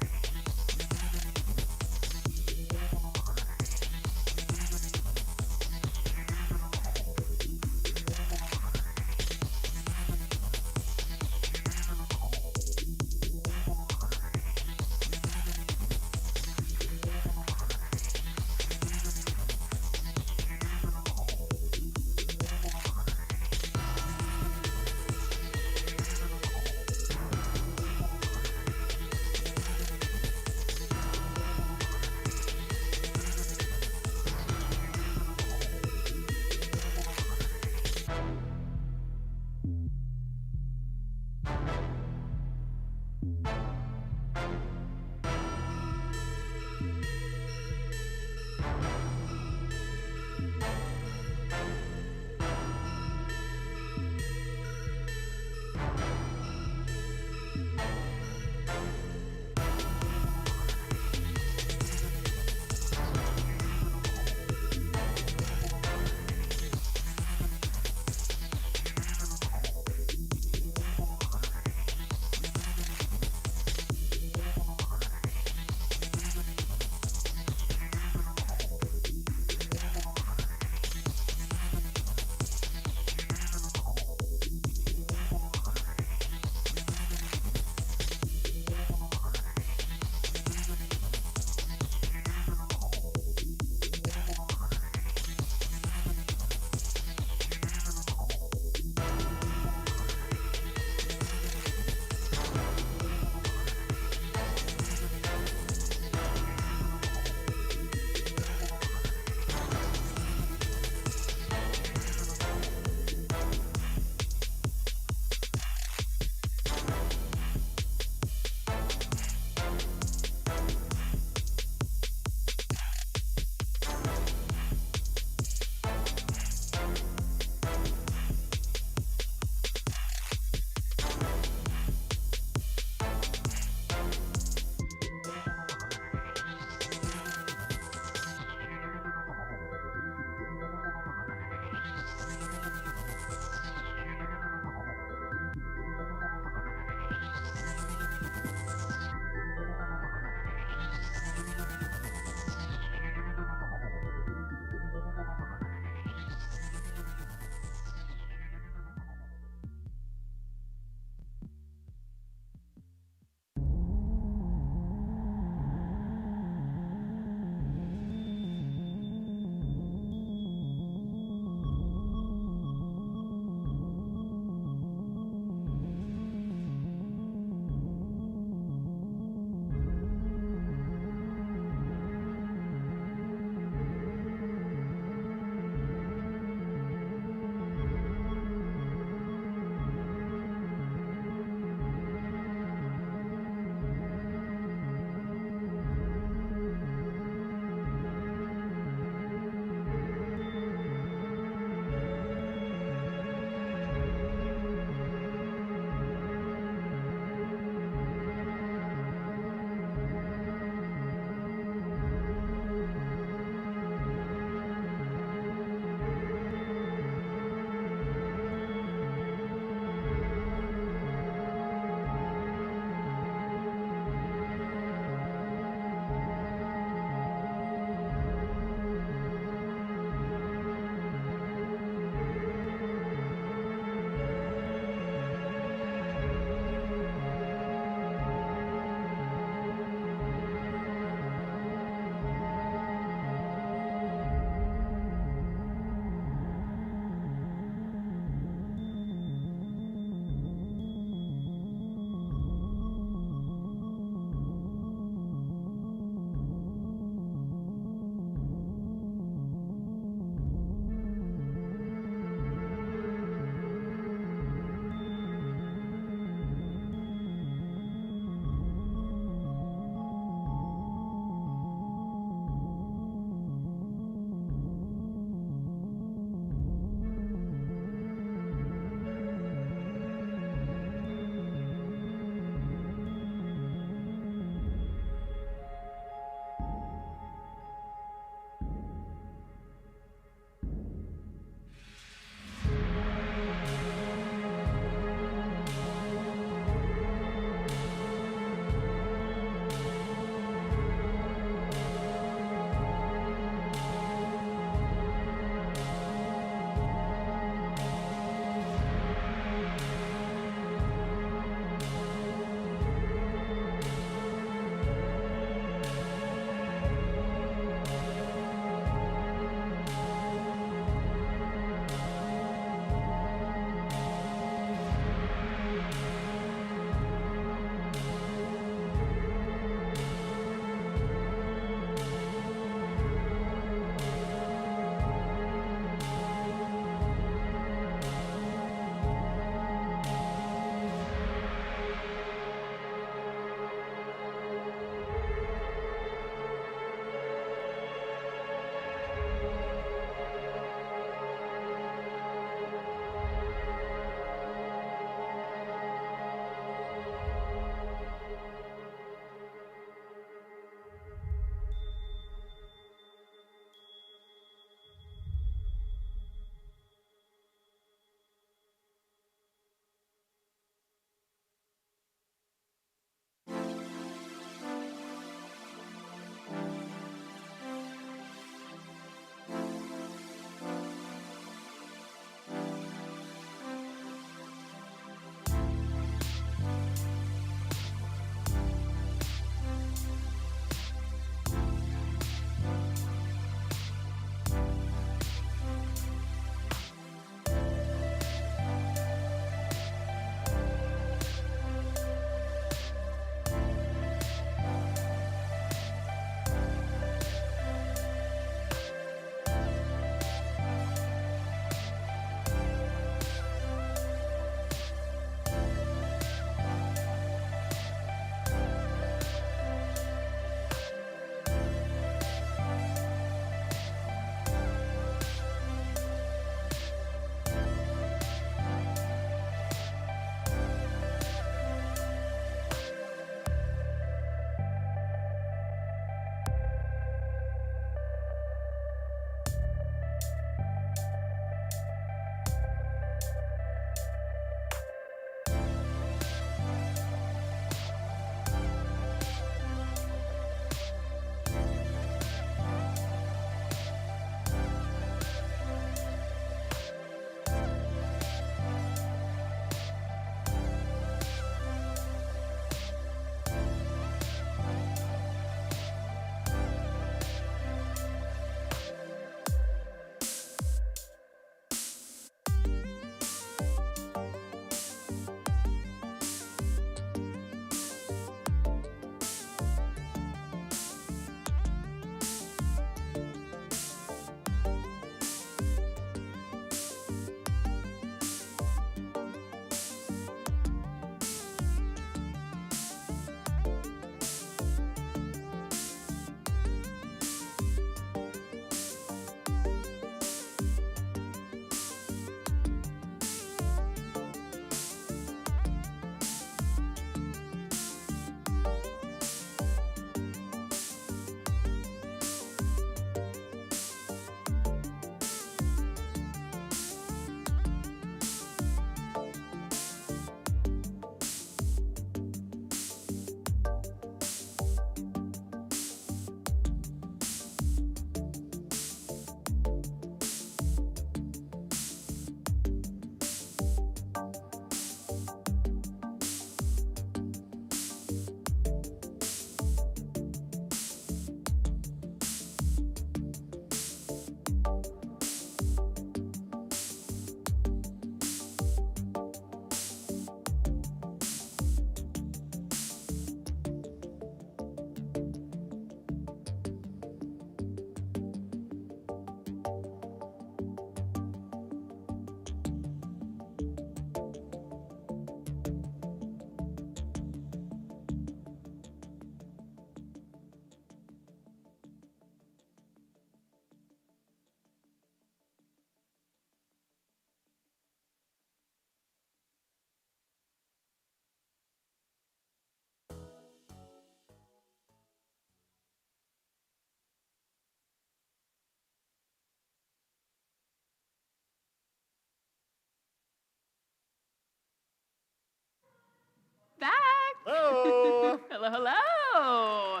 Hello.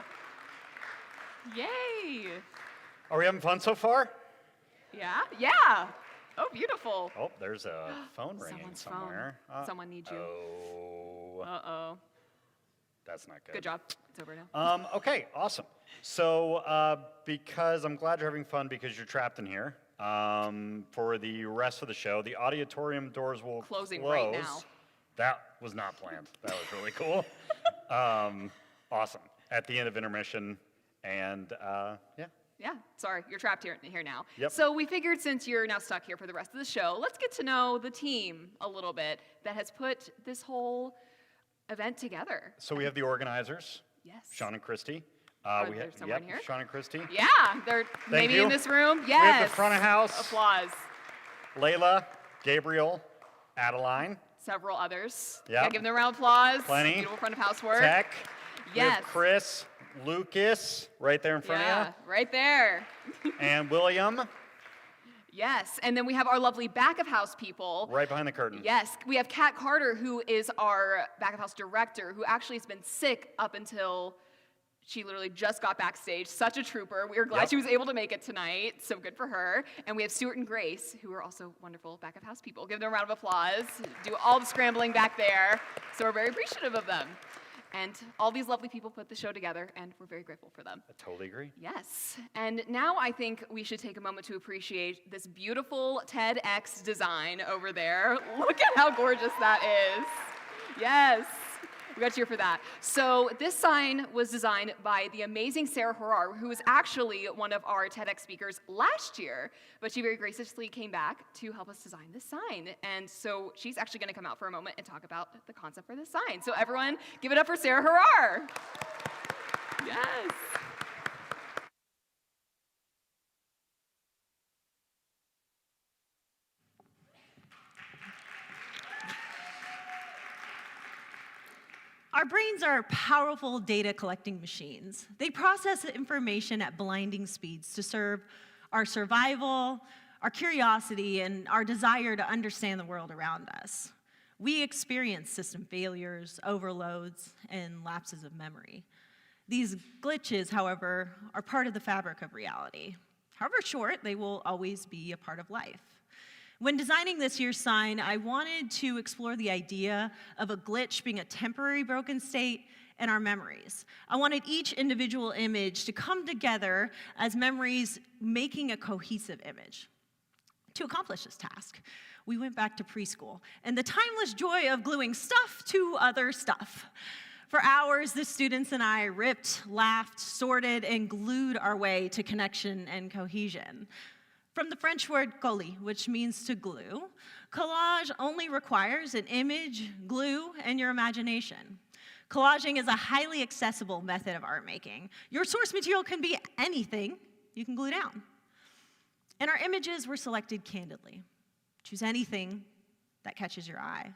Yay. Are we having fun so far? Yeah? Yeah. Oh, beautiful. Oh, there's a phone ringing Someone's somewhere. phone. Someone needs you. Oh, Uh-oh. that's not good. Good job. It's over now. Okay, awesome. So, because I'm glad you're having fun because you're trapped in here, for the rest of the show, the auditorium doors will Closing close. right now. That was not planned. That was really cool. Awesome. At the end of intermission, and yeah. Yeah, sorry, you're trapped here now. Yep. So we figured since you're now stuck here for the rest of the show, let's get to know the team a little bit that has put this whole event together. So we have the organizers, Yes. Sean and Christy. Are there someone here? Sean and Christy. Yeah, they're maybe you. in this room. Yes. We have the front of house. Applause. Layla, Gabriel, Adeline, Several others. Yep. Yeah, give them a round of applause. Plenty. Beautiful front of house work. Tech. We have Yes. Chris, Lucas, right there in front Yeah, of right there. you, and William, Yes, and then we have our lovely back of house people. right behind the curtain. Yes, we have Kat Carter, who is our back of house director, who actually has been sick up until she literally just got backstage. Such a trooper. We are glad Yep. she was able to make it tonight, so good for her. And we have Stuart and Grace, who are also wonderful back of house people. Give them a round of applause. Do all the scrambling back there. So we're very appreciative of them. And all these lovely people put the show together, and we're very grateful for them. I totally agree. Yes, and now I think we should take a moment to appreciate this beautiful TEDx design over there. Look at how gorgeous that is. Yes, we got to cheer for that. So this sign was designed by the amazing Sarah Harar, who was actually one of our TEDx speakers last year, but she very graciously came back to help us design this sign. And so she's actually going to come out for a moment and talk about the concept for this sign. So everyone, give it up for Sarah Harar. Yes. Our brains are powerful data collecting machines. They process information at blinding speeds to serve our survival, our curiosity, and our desire to understand the world around us. We experience system failures, overloads, and lapses of memory. These glitches, however, are part of the fabric of reality. However short, they will always be a part of life. When designing this year's sign, I wanted to explore the idea of a glitch being a temporary broken state in our memories. I wanted each individual image to come together as memories, making a cohesive image. To accomplish this task, we went back to preschool and the timeless joy of gluing stuff to other stuff. For hours, the students and I ripped, laughed, sorted, and glued our way to connection and cohesion. From the French word coller, which means to glue, collage only requires an image, glue, and your imagination. Collaging is a highly accessible method of art making. Your source material can be anything you can glue down. And our images were selected candidly. Choose anything that catches your eye.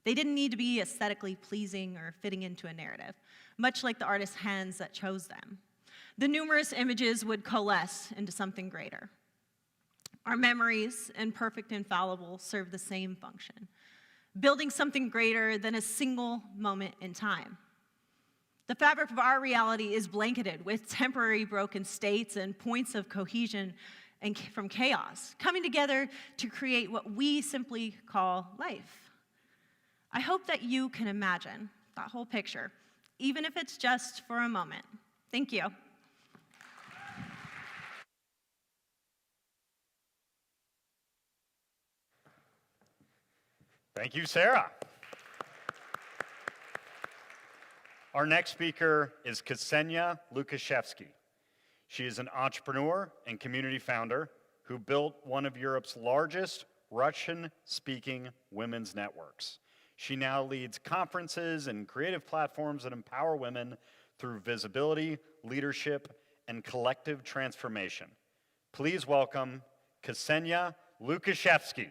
They didn't need to be aesthetically pleasing or fitting into a narrative, much like the artist's hands that chose them. The numerous images would coalesce into something greater. Our memories, imperfect and fallible, serve the same function, building something greater than a single moment in time. The fabric of our reality is blanketed with temporary broken states and points of cohesion and from chaos, coming together to create what we simply call life. I hope that you can imagine that whole picture, even if it's just for a moment. Thank you. Thank you, Sarah. Our next speaker is Cassenya Lucasfi. She is an entrepreneur and community founder who built one of Europe's largest Russian-speaking women's networks. She now leads conferences and creative platforms that empower women through visibility, leadership, and collective transformation. Please welcome Cassenya Lucasfi.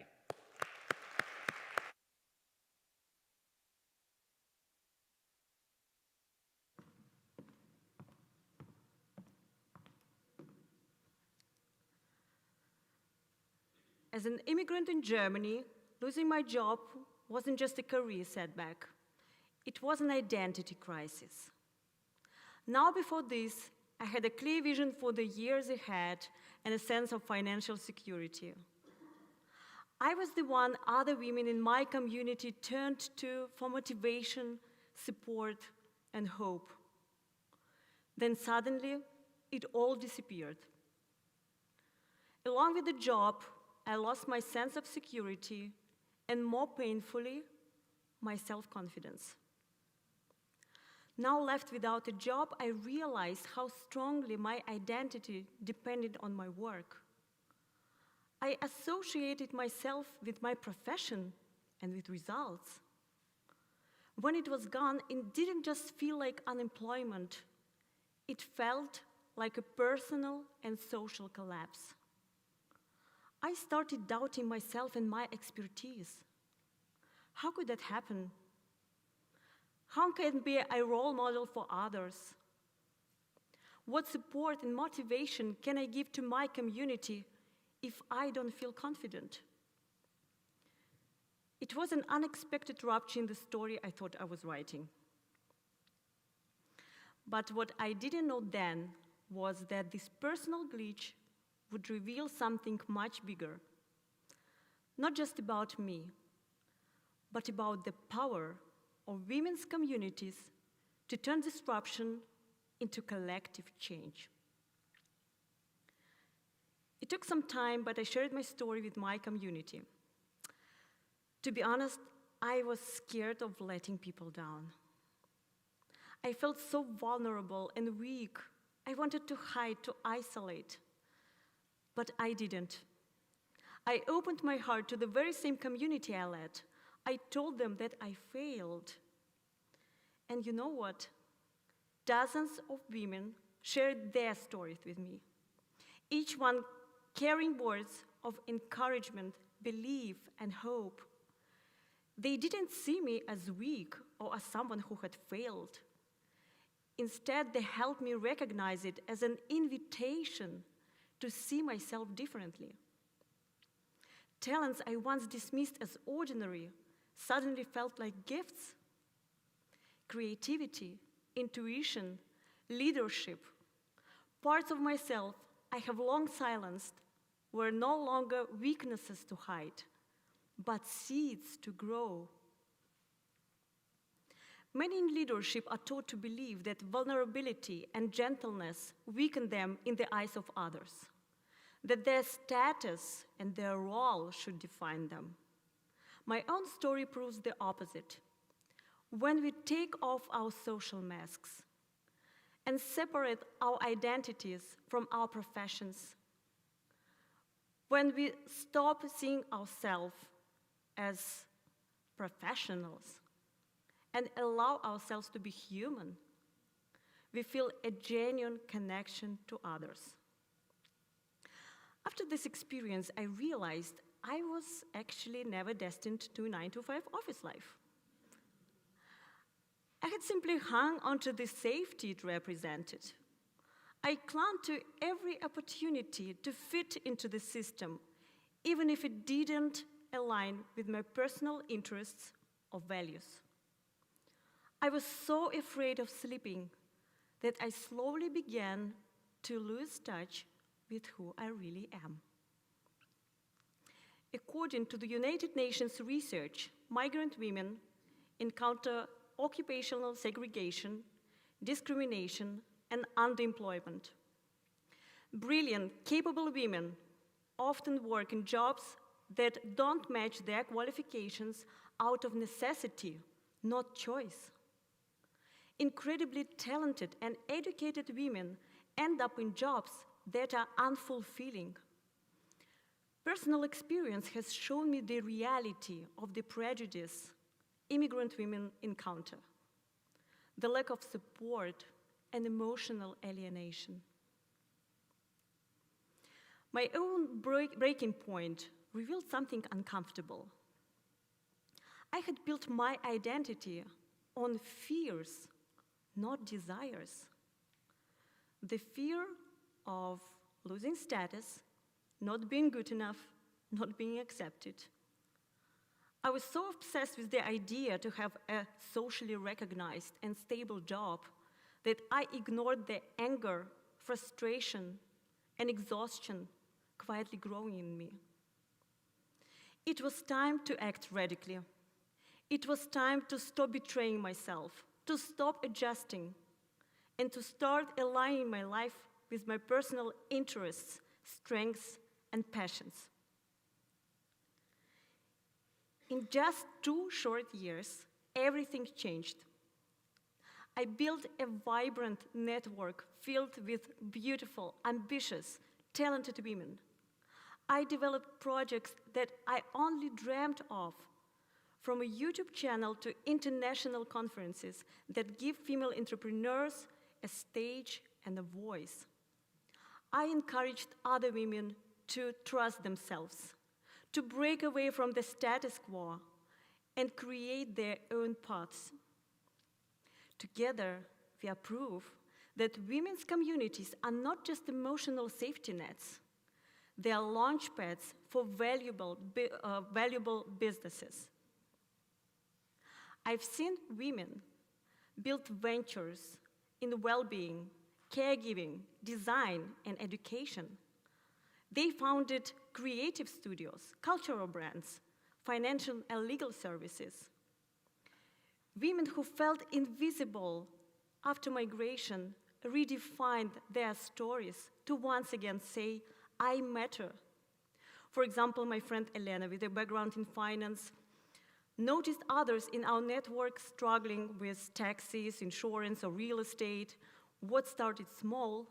As an immigrant in Germany, losing my job wasn't just a career setback. It was an identity crisis. Now, before this, I had a clear vision for the years ahead and a sense of financial security. I was the one other women in my community turned to for motivation, support, and hope. Then suddenly, it all disappeared. Along with the job, I lost my sense of security and, more painfully, my self-confidence. Now left without a job, I realized how strongly my identity depended on my work. I associated myself with my profession and with results. When it was gone, it didn't just feel like unemployment. It felt like a personal and social collapse. I started doubting myself and my expertise. How could that happen? How can I be a role model for others? What support and motivation can I give to my community if I don't feel confident? It was an unexpected rupture in the story I thought I was writing. But what I didn't know then was that this personal glitch would reveal something much bigger, not just about me, but about the power of women's communities to turn disruption into collective change. It took some time, but I shared my story with my community. To be honest, I was scared of letting people down. I felt so vulnerable and weak. I wanted to hide, to isolate, but I didn't. I opened my heart to the very same community I led. I told them that I failed. And you know what? Dozens of women shared their stories with me, each one carrying words of encouragement, belief, and hope. They didn't see me as weak or as someone who had failed. Instead, they helped me recognize it as an invitation to see myself differently. Talents I once dismissed as ordinary suddenly felt like gifts. Creativity, intuition, leadership, parts of myself I have long silenced were no longer weaknesses to hide, but seeds to grow. Many in leadership are taught to believe that vulnerability and gentleness weaken them in the eyes of others, that their status and their role should define them. My own story proves the opposite. When we take off our social masks and separate our identities from our professions, when we stop seeing ourselves as professionals and allow ourselves to be human, we feel a genuine connection to others. After this experience, I realized I was actually never destined to a 9-to-5 office life. I had simply hung onto the safety it represented. I clung to every opportunity to fit into the system, even if it didn't align with my personal interests or values. I was so afraid of sleeping that I slowly began to lose touch with who I really am. According to the United Nations research, migrant women encounter occupational segregation, discrimination, and underemployment. Brilliant, capable women often work in jobs that don't match their qualifications out of necessity, not choice. Incredibly talented and educated women end up in jobs that are unfulfilling. Personal experience has shown me the reality of the prejudice immigrant women encounter, the lack of support and emotional alienation. My own breaking point revealed something uncomfortable. I had built my identity on fears, not desires. The fear of losing status, not being good enough, not being accepted. I was so obsessed with the idea to have a socially recognized and stable job that I ignored the anger, frustration, and exhaustion quietly growing in me. It was time to act radically. It was time to stop betraying myself, to stop adjusting, and to start aligning my life with my personal interests, strengths, and passions. In just 2 short years, everything changed. I built a vibrant network filled with beautiful, ambitious, talented women. I developed projects that I only dreamt of, from a YouTube channel to international conferences that give female entrepreneurs a stage and a voice. I encouraged other women to trust themselves, to break away from the status quo and create their own paths. Together, we are proof that women's communities are not just emotional safety nets. They are launchpads for valuable businesses. I've seen women build ventures in well-being, caregiving, design, and education. They founded creative studios, cultural brands, financial and legal services. Women who felt invisible after migration redefined their stories to once again say, I matter. For example, my friend Elena, with a background in finance, noticed others in our network struggling with taxes, insurance, or real estate. What started small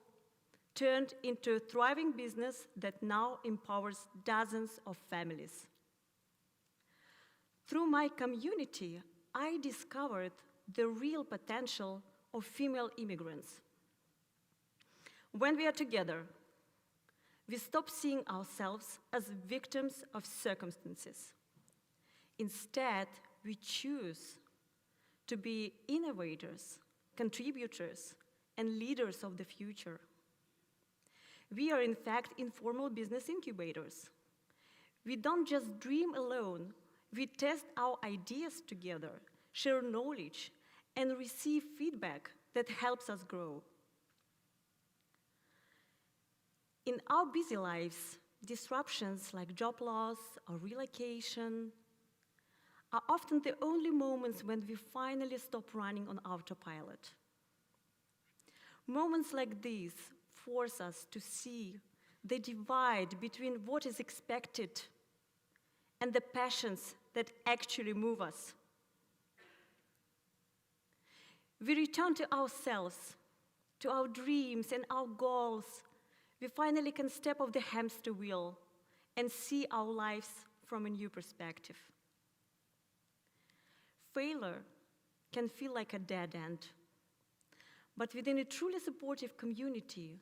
turned into a thriving business that now empowers dozens of families. Through my community, I discovered the real potential of female immigrants. When we are together, we stop seeing ourselves as victims of circumstances. Instead, we choose to be innovators, contributors, and leaders of the future. We are, in fact, informal business incubators. We don't just dream alone. We test our ideas together, share knowledge, and receive feedback that helps us grow. In our busy lives, disruptions like job loss or relocation are often the only moments when we finally stop running on autopilot. Moments like these force us to see the divide between what is expected and the passions that actually move us. We return to ourselves, to our dreams and our goals. We finally can step off the hamster wheel and see our lives from a new perspective. Failure can feel like a dead end, but within a truly supportive community,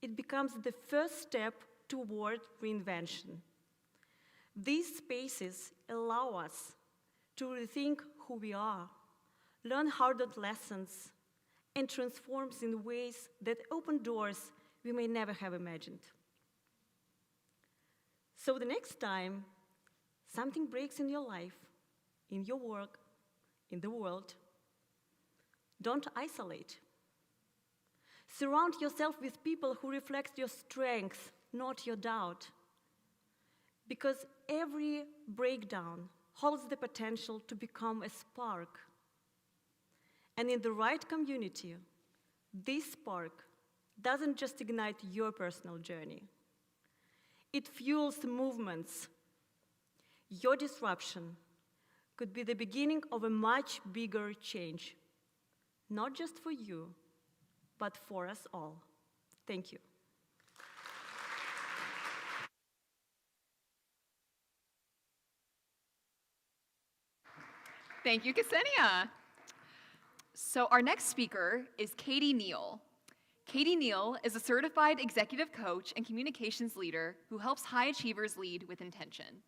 it becomes the first step toward reinvention. These spaces allow us to rethink who we are, learn hard-earned lessons, and transform in ways that open doors we may never have imagined. So the next time something breaks in your life, in your work, in the world, don't isolate. Surround yourself with people who reflect your strength, not your doubt. Because every breakdown holds the potential to become a spark. And in the right community, this spark doesn't just ignite your personal journey. It fuels movements. Your disruption could be the beginning of a much bigger change, not just for you, but for us all. Thank you. Thank you, Cassenya. So our next speaker is Katie Neal. Katie Neal is a certified executive coach and communications leader who helps high achievers lead with intention.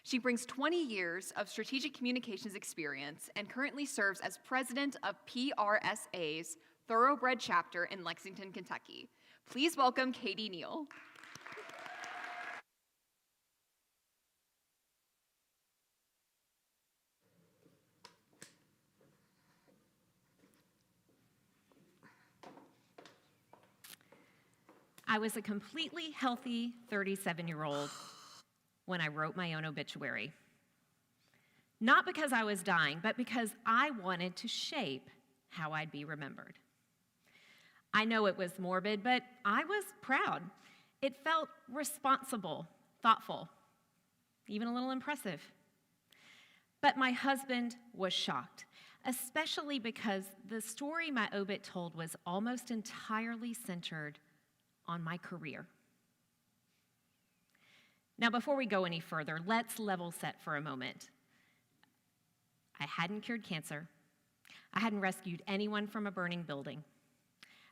She brings 20 years of strategic communications experience and currently serves as president of PRSA's Thoroughbred chapter in Lexington, Kentucky. Please welcome Katie Neal. I was a completely healthy 37-year-old when I wrote my own obituary. Not because I was dying, but because I wanted to shape how I'd be remembered. I know it was morbid, but I was proud. It felt responsible, thoughtful, even a little impressive. But my husband was shocked, especially because the story my obit told was almost entirely centered on my career. Now, before we go any further, let's level set for a moment. I hadn't cured cancer. I hadn't rescued anyone from a burning building.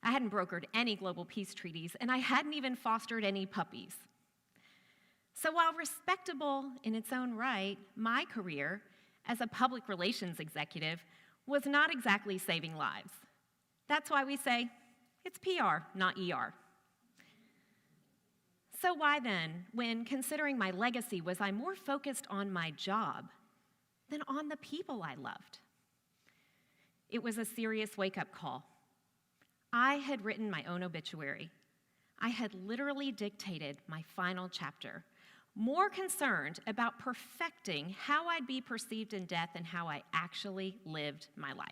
I hadn't brokered any global peace treaties, and I hadn't even fostered any puppies. So while respectable in its own right, my career as a public relations executive was not exactly saving lives. That's why we say it's PR, not ER. So why then, when considering my legacy, was I more focused on my job than on the people I loved? It was a serious wake-up call. I had written my own obituary. I had literally dictated my final chapter, more concerned about perfecting how I'd be perceived in death and how I actually lived my life.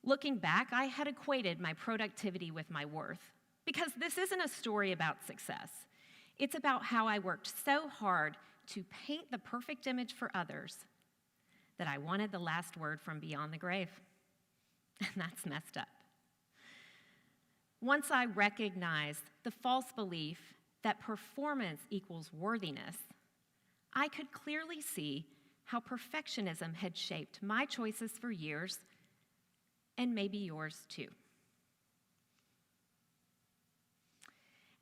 Looking back, I had equated my productivity with my worth, because this isn't a story about success. It's about how I worked so hard to paint the perfect image for others that I wanted the last word from beyond the grave. And that's messed up. Once I recognized the false belief that performance equals worthiness, I could clearly see how perfectionism had shaped my choices for years, and maybe yours too.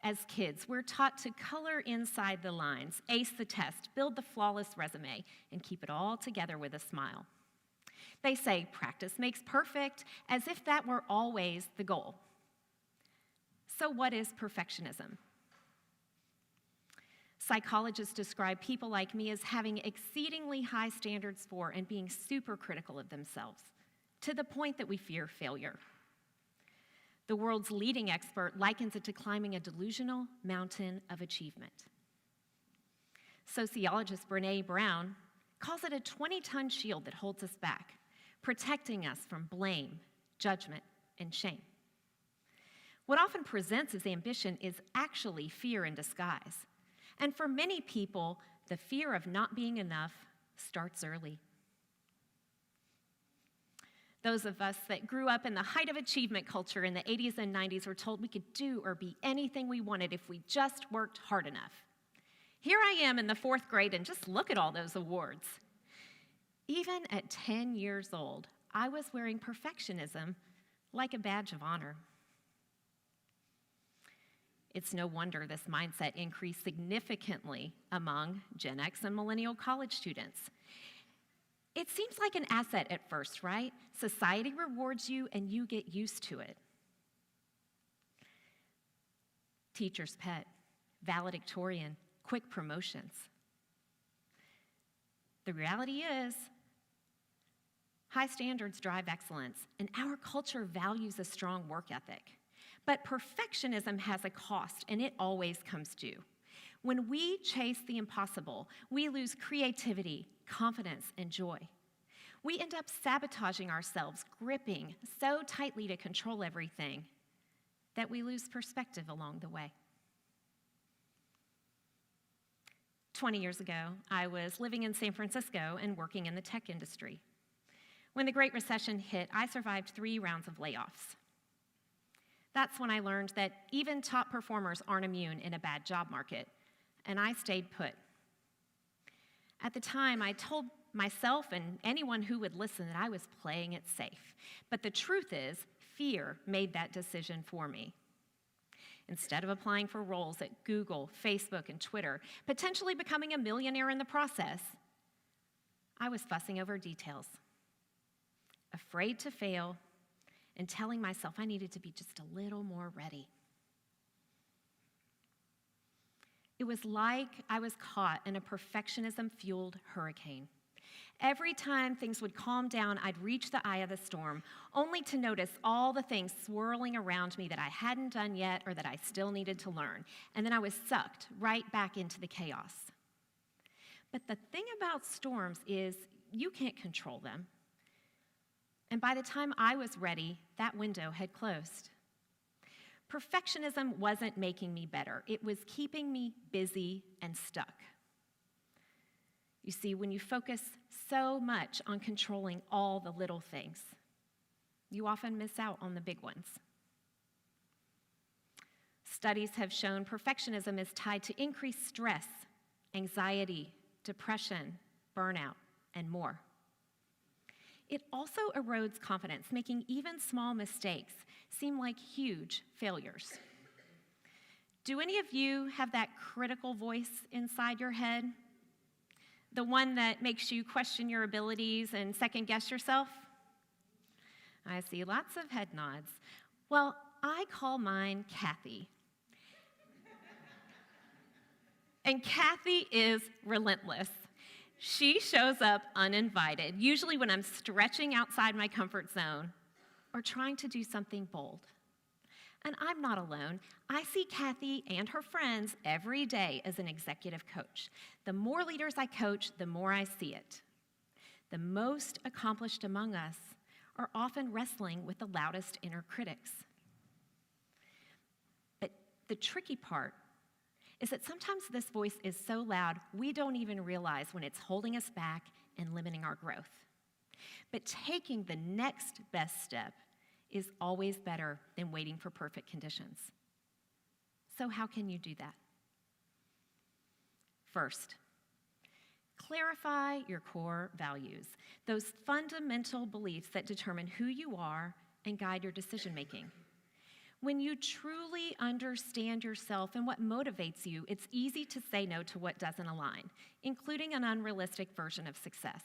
As kids, we're taught to color inside the lines, ace the test, build the flawless resume, and keep it all together with a smile. They say practice makes perfect, as if that were always the goal. So what is perfectionism? Psychologists describe people like me as having exceedingly high standards for and being super critical of themselves, to the point that we fear failure. The world's leading expert likens it to climbing a delusional mountain of achievement. Sociologist Brené Brown calls it a 20-ton shield that holds us back, protecting us from blame, judgment, and shame. What often presents as ambition is actually fear in disguise. And for many people, the fear of not being enough starts early. Those of us that grew up in the height of achievement culture in the 80s and 90s were told we could do or be anything we wanted if we just worked hard enough. Here I am in the 4th grade, and just look at all those awards. Even at 10 years old, I was wearing perfectionism like a badge of honor. It's no wonder this mindset increased significantly among Gen X and millennial college students. It seems like an asset at first, right? Society rewards you and you get used to it. Teacher's pet, valedictorian, quick promotions. The reality is, high standards drive excellence, and our culture values a strong work ethic. But perfectionism has a cost, and it always comes due. When we chase the impossible, we lose creativity, confidence, and joy. We end up sabotaging ourselves, gripping so tightly to control everything that we lose perspective along the way. 20 years ago, I was living in San Francisco and working in the tech industry. When the Great Recession hit, I survived 3 rounds of layoffs. That's when I learned that even top performers aren't immune in a bad job market, and I stayed put. At the time, I told myself and anyone who would listen that I was playing it safe. But the truth is, fear made that decision for me. Instead of applying for roles at Google, Facebook, and Twitter, potentially becoming a millionaire in the process, I was fussing over details, afraid to fail, and telling myself I needed to be just a little more ready. It was like I was caught in a perfectionism-fueled hurricane. Every time things would calm down, I'd reach the eye of the storm, only to notice all the things swirling around me that I hadn't done yet or that I still needed to learn. And then I was sucked right back into the chaos. But the thing about storms is you can't control them. And by the time I was ready, that window had closed. Perfectionism wasn't making me better. It was keeping me busy and stuck. You see, when you focus so much on controlling all the little things, you often miss out on the big ones. Studies have shown perfectionism is tied to increased stress, anxiety, depression, burnout, and more. It also erodes confidence, making even small mistakes seem like huge failures. Do any of you have that critical voice inside your head? The one that makes you question your abilities and second guess yourself? I see lots of head nods. Well, I call mine Kathy. And Kathy is relentless. She shows up uninvited, usually when I'm stretching outside my comfort zone or trying to do something bold. And I'm not alone. I see Kathy and her friends every day as an executive coach. The more leaders I coach, the more I see it. The most accomplished among us are often wrestling with the loudest inner critics. But the tricky part is that sometimes this voice is so loud we don't even realize when it's holding us back and limiting our growth. But taking the next best step is always better than waiting for perfect conditions. So how can you do that? First, clarify your core values, those fundamental beliefs that determine who you are and guide your decision-making. When you truly understand yourself and what motivates you, it's easy to say no to what doesn't align, including an unrealistic version of success.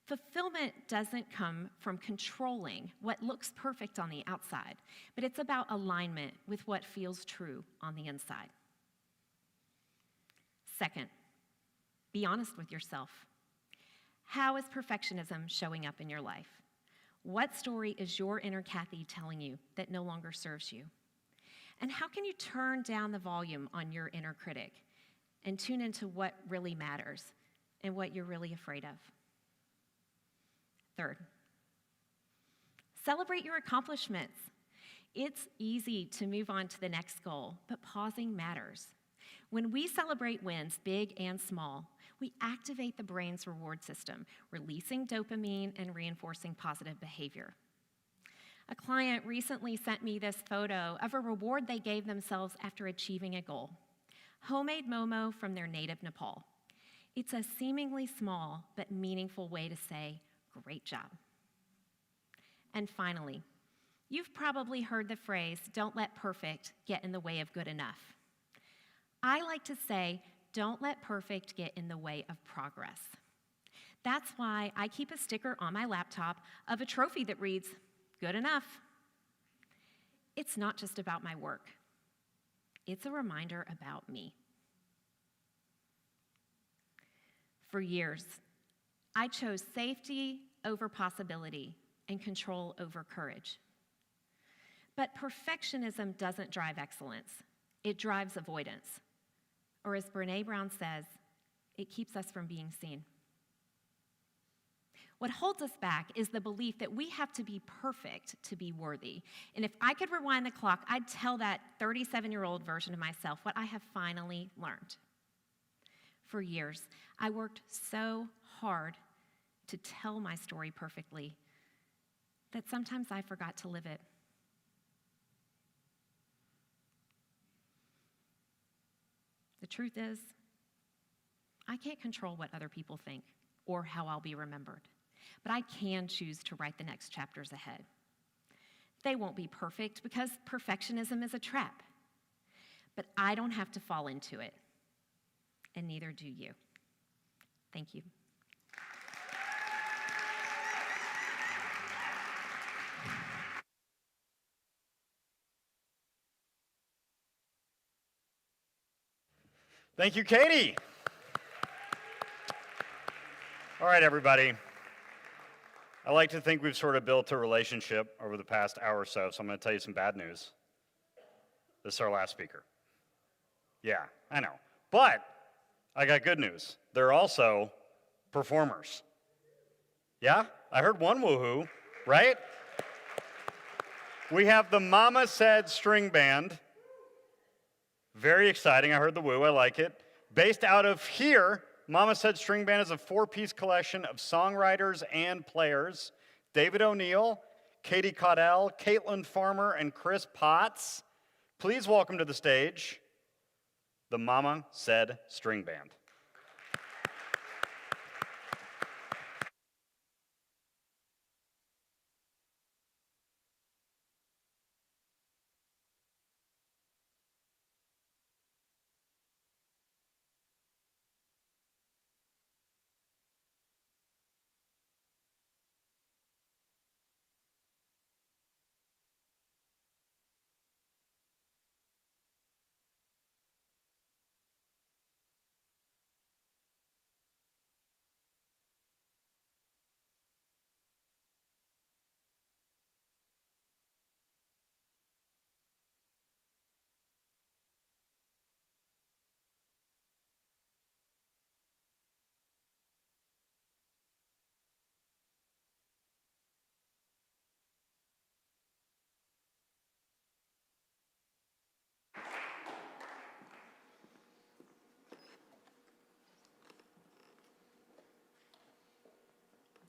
Fulfillment doesn't come from controlling what looks perfect on the outside, but it's about alignment with what feels true on the inside. Second, be honest with yourself. How is perfectionism showing up in your life? What story is your inner Kathy telling you that no longer serves you? And how can you turn down the volume on your inner critic and tune into what really matters and what you're really afraid of? Third, celebrate your accomplishments. It's easy to move on to the next goal, but pausing matters. When we celebrate wins, big and small, we activate the brain's reward system, releasing dopamine and reinforcing positive behavior. A client recently sent me this photo of a reward they gave themselves after achieving a goal. Homemade momo from their native Nepal. It's a seemingly small but meaningful way to say, great job. And finally, you've probably heard the phrase, don't let perfect get in the way of good enough. I like to say, don't let perfect get in the way of progress. That's why I keep a sticker on my laptop of a trophy that reads, good enough. It's not just about my work. It's a reminder about me. For years, I chose safety over possibility and control over courage. But perfectionism doesn't drive excellence. It drives avoidance. Or as Brené Brown says, it keeps us from being seen. What holds us back is the belief that we have to be perfect to be worthy. And if I could rewind the clock, I'd tell that 37-year-old version of myself what I have finally learned. For years, I worked so hard to tell my story perfectly that sometimes I forgot to live it. The truth is, I can't control what other people think or how I'll be remembered, but I can choose to write the next chapters ahead. They won't be perfect because perfectionism is a trap, but I don't have to fall into it, and neither do you. Thank you. Thank you, Katie. All right, everybody. I like to think we've sort of built a relationship over the past hour or so I'm going to tell you some bad news. This is our last speaker. Yeah, I know. But I got good news. They're also performers. Yeah? I heard one woohoo, right? We have the Mama Said String Band. Very exciting. I heard the woo. I like it. Based out of here, Mama Said String Band is a 4-piece collection of songwriters and players. David O'Neill, Katie Caudell, Caitlin Farmer, and Chris Potts. Please welcome to the stage the Mama Said String Band.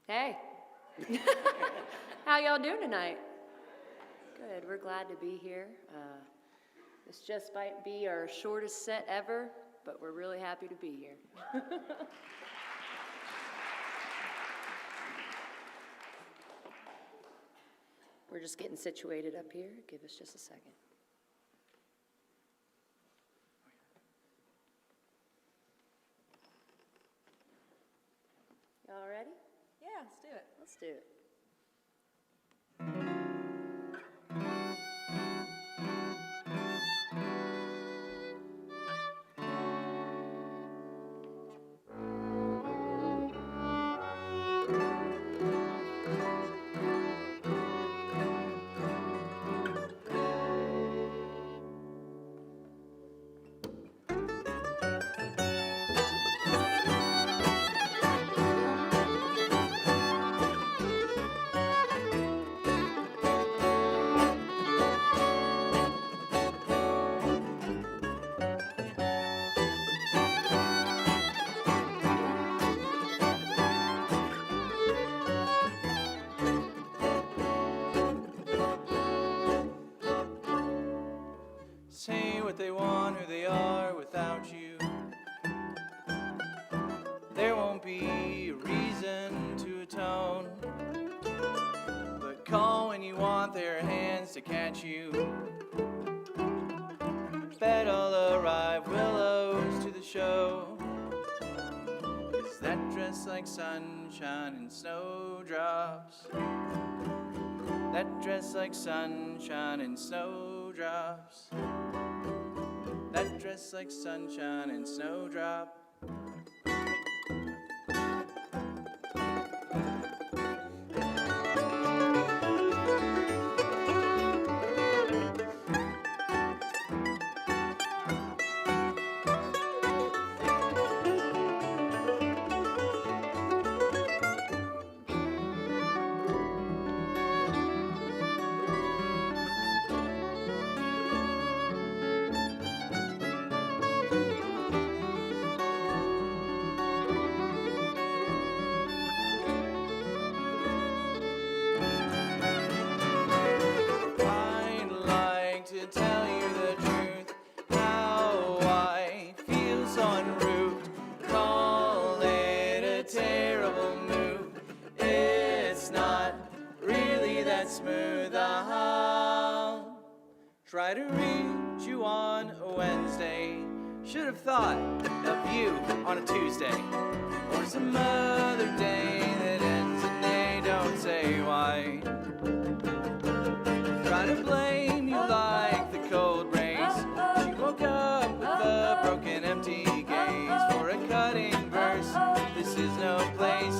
Hey, how y'all doing tonight? Good, we're glad to be here. This just might be our shortest set ever, but we're really happy to be here. We're just getting situated up here. Give us just a second. Y'all ready? Yeah, let's do it. Let's do it. Say what they want, who they are without you. There won't be a reason to atone, but call when you want their hands to catch you. Bet I'll arrive willows to the show. Is that dress like sunshine and snowdrops? That dress like sunshine and snowdrops. That dress like sunshine and snowdrop. Try to reach you on a Wednesday. Should have thought of you on a Tuesday. Or some other day that ends in A, don't say why. Try to blame you like the cold rays. She woke up with a broken, empty gaze. For a cutting verse, this is no place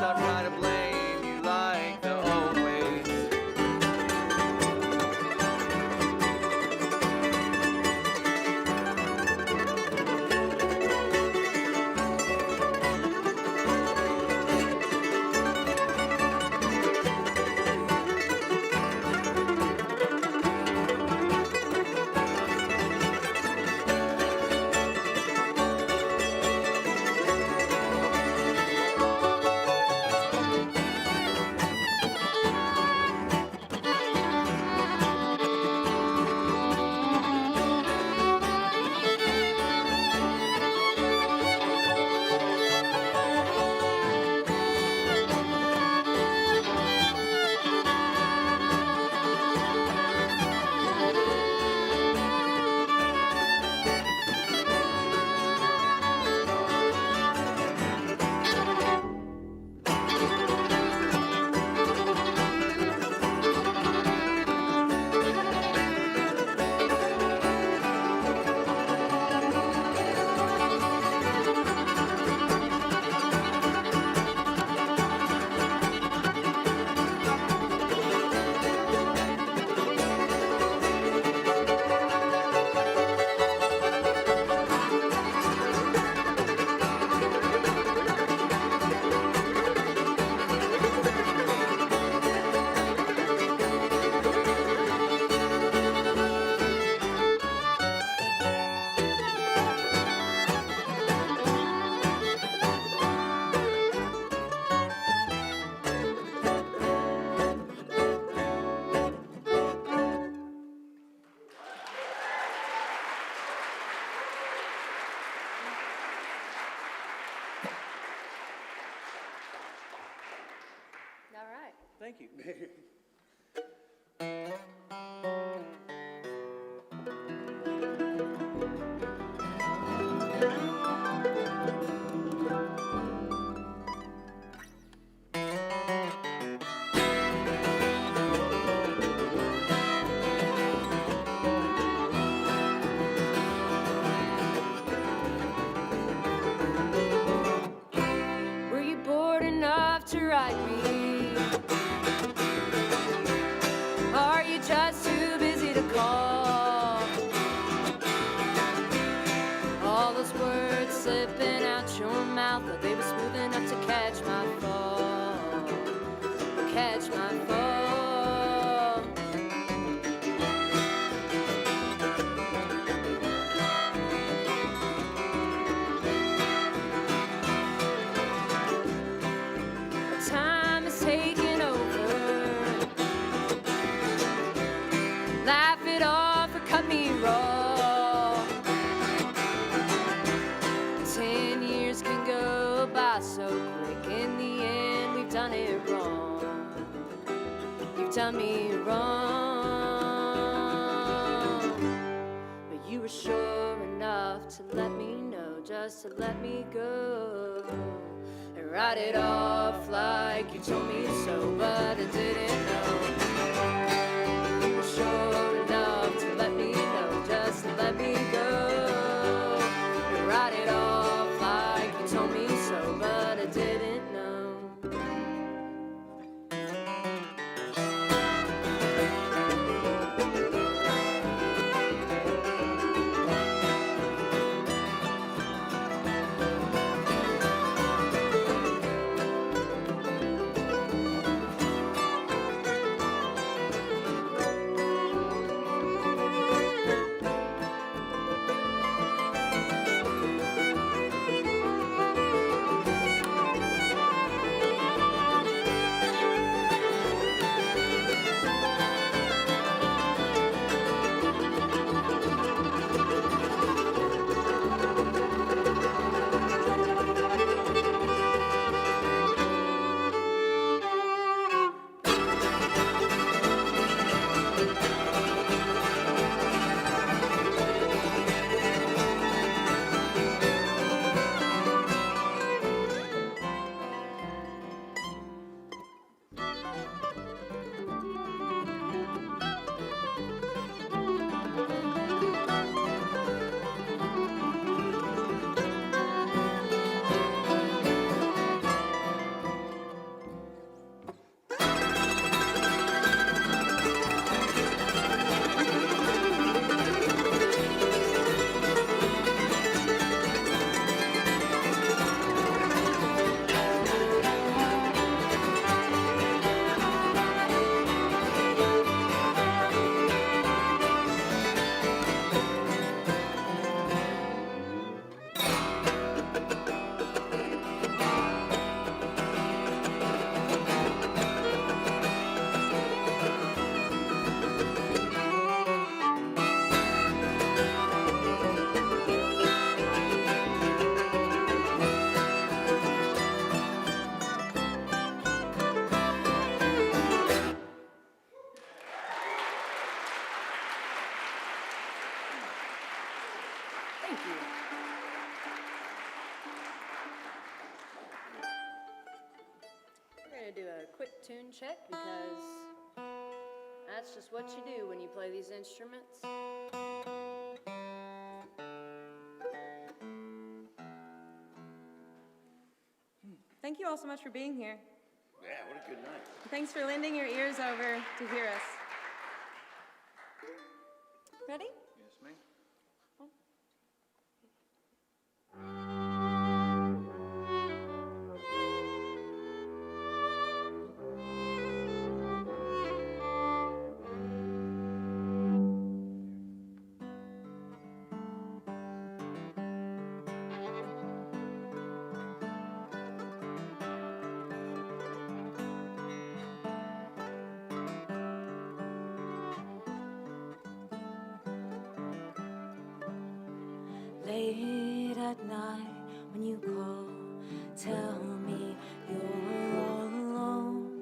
Thank you. Were you bored enough to write me? Are you just too busy to call? All those words slipping out your mouth, but they were smooth enough to catch my fall. Catch my fall. Time is taking over. Laugh it off or cut me raw. 10 years can go by so quick. In the end, we've done it wrong. You've done me wrong. But you were sure enough to let me know, just to let me go. And write it off like you told me so, but I didn't know. You were sure enough to let me know, just to let me go. And write it off like you told me so, but I didn't know. Thank you. We're going to do a quick tune check because that's just what you do when you play these instruments. Thank you all so much for being here. Yeah, what a good night. Thanks for lending your ears over to hear us. Ready? Yes, ma'am. Late at night when you call, tell me you're all alone.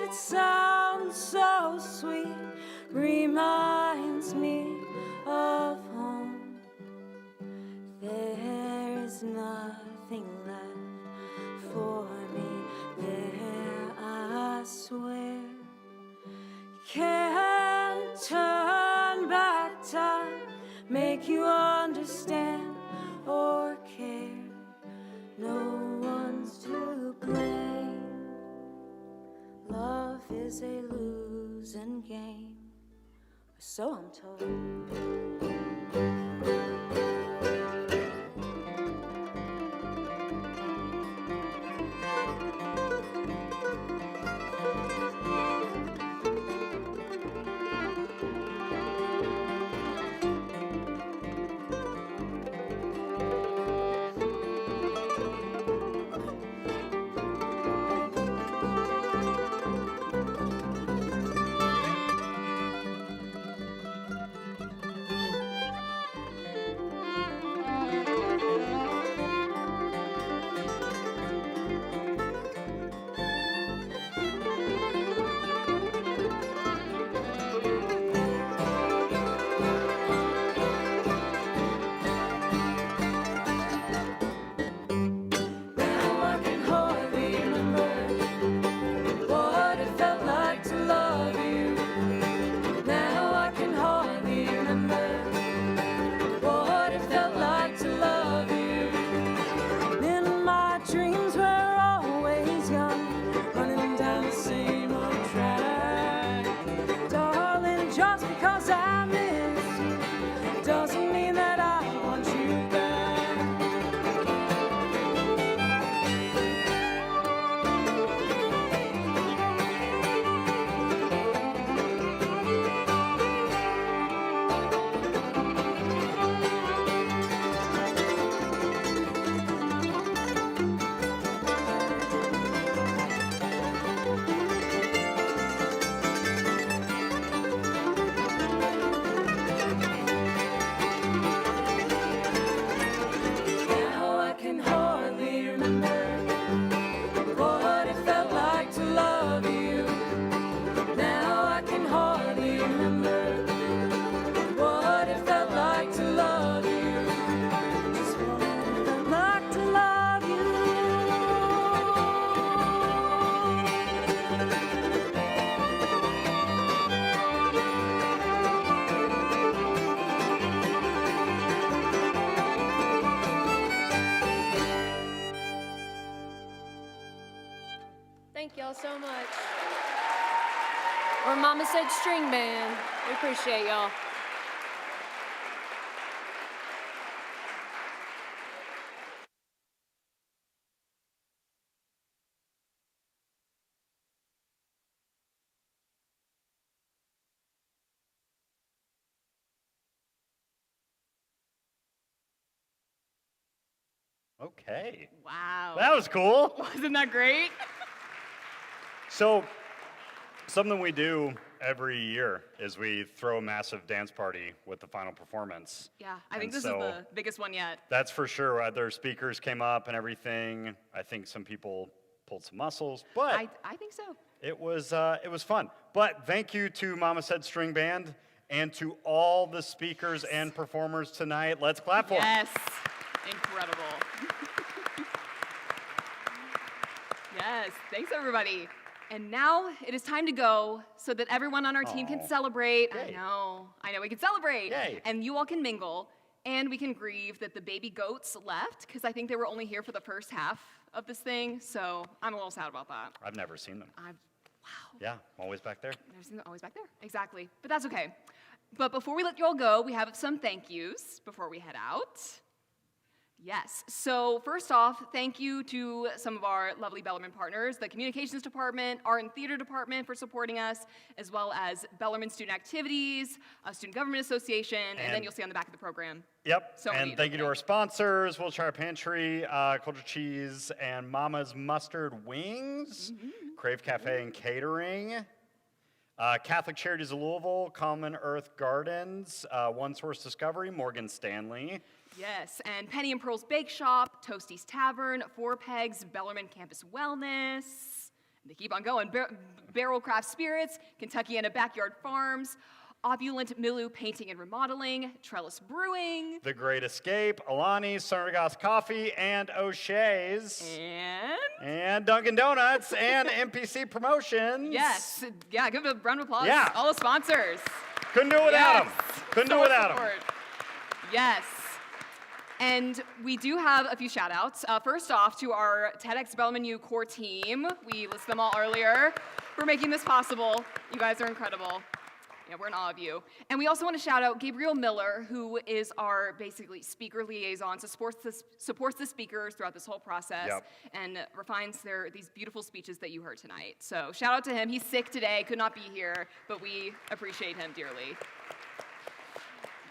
it sounds so sweet, reminds me of home. There is nothing left for me there, I swear. Can't turn back time, make you understand or care. No one's to blame. Love is a losing game, so I'm told. Thank y'all so much. Or Mama Said String Band. We appreciate y'all. Okay. Wow. That was cool. Wasn't that great? So, something we do every year is we throw a massive dance party with the final performance. Yeah, I think this is the biggest one yet. That's for sure. Other speakers came up and everything. I think some people pulled some muscles, but I think so. it was fun. But thank you to Mama Said String Band and to all the speakers and performers tonight. Let's clap for them. Yes, incredible. Yes, thanks everybody. And now it is time to go so that everyone on our team can celebrate. Yay. I know we can celebrate. Yay. And you all can mingle. And we can grieve that the baby goats left, because I think they were only here for the first half of this thing. So I'm a little sad about that. I've never seen them. Wow. Yeah, always back there. They're always back there. Exactly. But that's okay. But before we let you all go, we have some thank yous before we head out. Yes. So first off, thank you to some of our lovely Bellarmine partners, the Communications Department, Art and Theater Department for supporting us, as well as Bellarmine Student Activities, Student Government Association, and then you'll see on the back of the program. Yep. So and thank you to our sponsors, Wilshire Pantry, Culture Cheese, and Mama's Mustard Wings, Crave Cafe and Catering, Catholic Charities of Louisville, Common Earth Gardens, One Source Discovery, Morgan Stanley. Yes, and Penny and Pearl's Bake Shop, Toasties Tavern, Four Pegs, Bellarmine Campus Wellness, They keep on going. Barrel Craft Spirits, Kentuckiana Backyard Farms, Opulent Milieu Painting and Remodeling, Trellis Brewing, The Great Escape, Alani's, Sarnagas Coffee, and O'Shea's. And Dunkin' Donuts, and MPC Promotions. Yes. Yeah, give a round of applause. Yeah. All the sponsors. Couldn't do it without them. Couldn't do it without them. Yes. And we do have a few shout outs. First off, to our TEDxBellarmineU core team. We listed them all earlier for making this possible. You guys are incredible. Yeah, we're in awe of you. And we also want to shout out Gabriel Miller, who is our basically speaker liaison, so supports the speakers throughout this whole process and refines these beautiful speeches that you heard tonight. So shout out to him. He's sick today, could not be here, but we appreciate him dearly.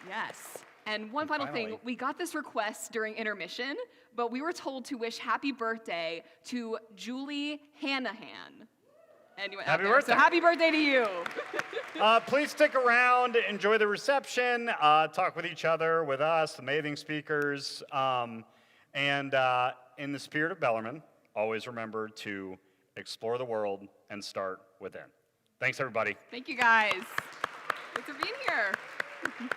Yes. And one final thing, we got this request during intermission, but we were told to wish happy birthday to Julie Hanahan. Anyone Happy birthday. So happy birthday to you. Please stick around, enjoy the reception, talk with each other, with us, amazing speakers. And in the spirit of Bellarmine, always remember to explore the world and start within. Thanks, everybody. Thank you, guys. Thanks for being here.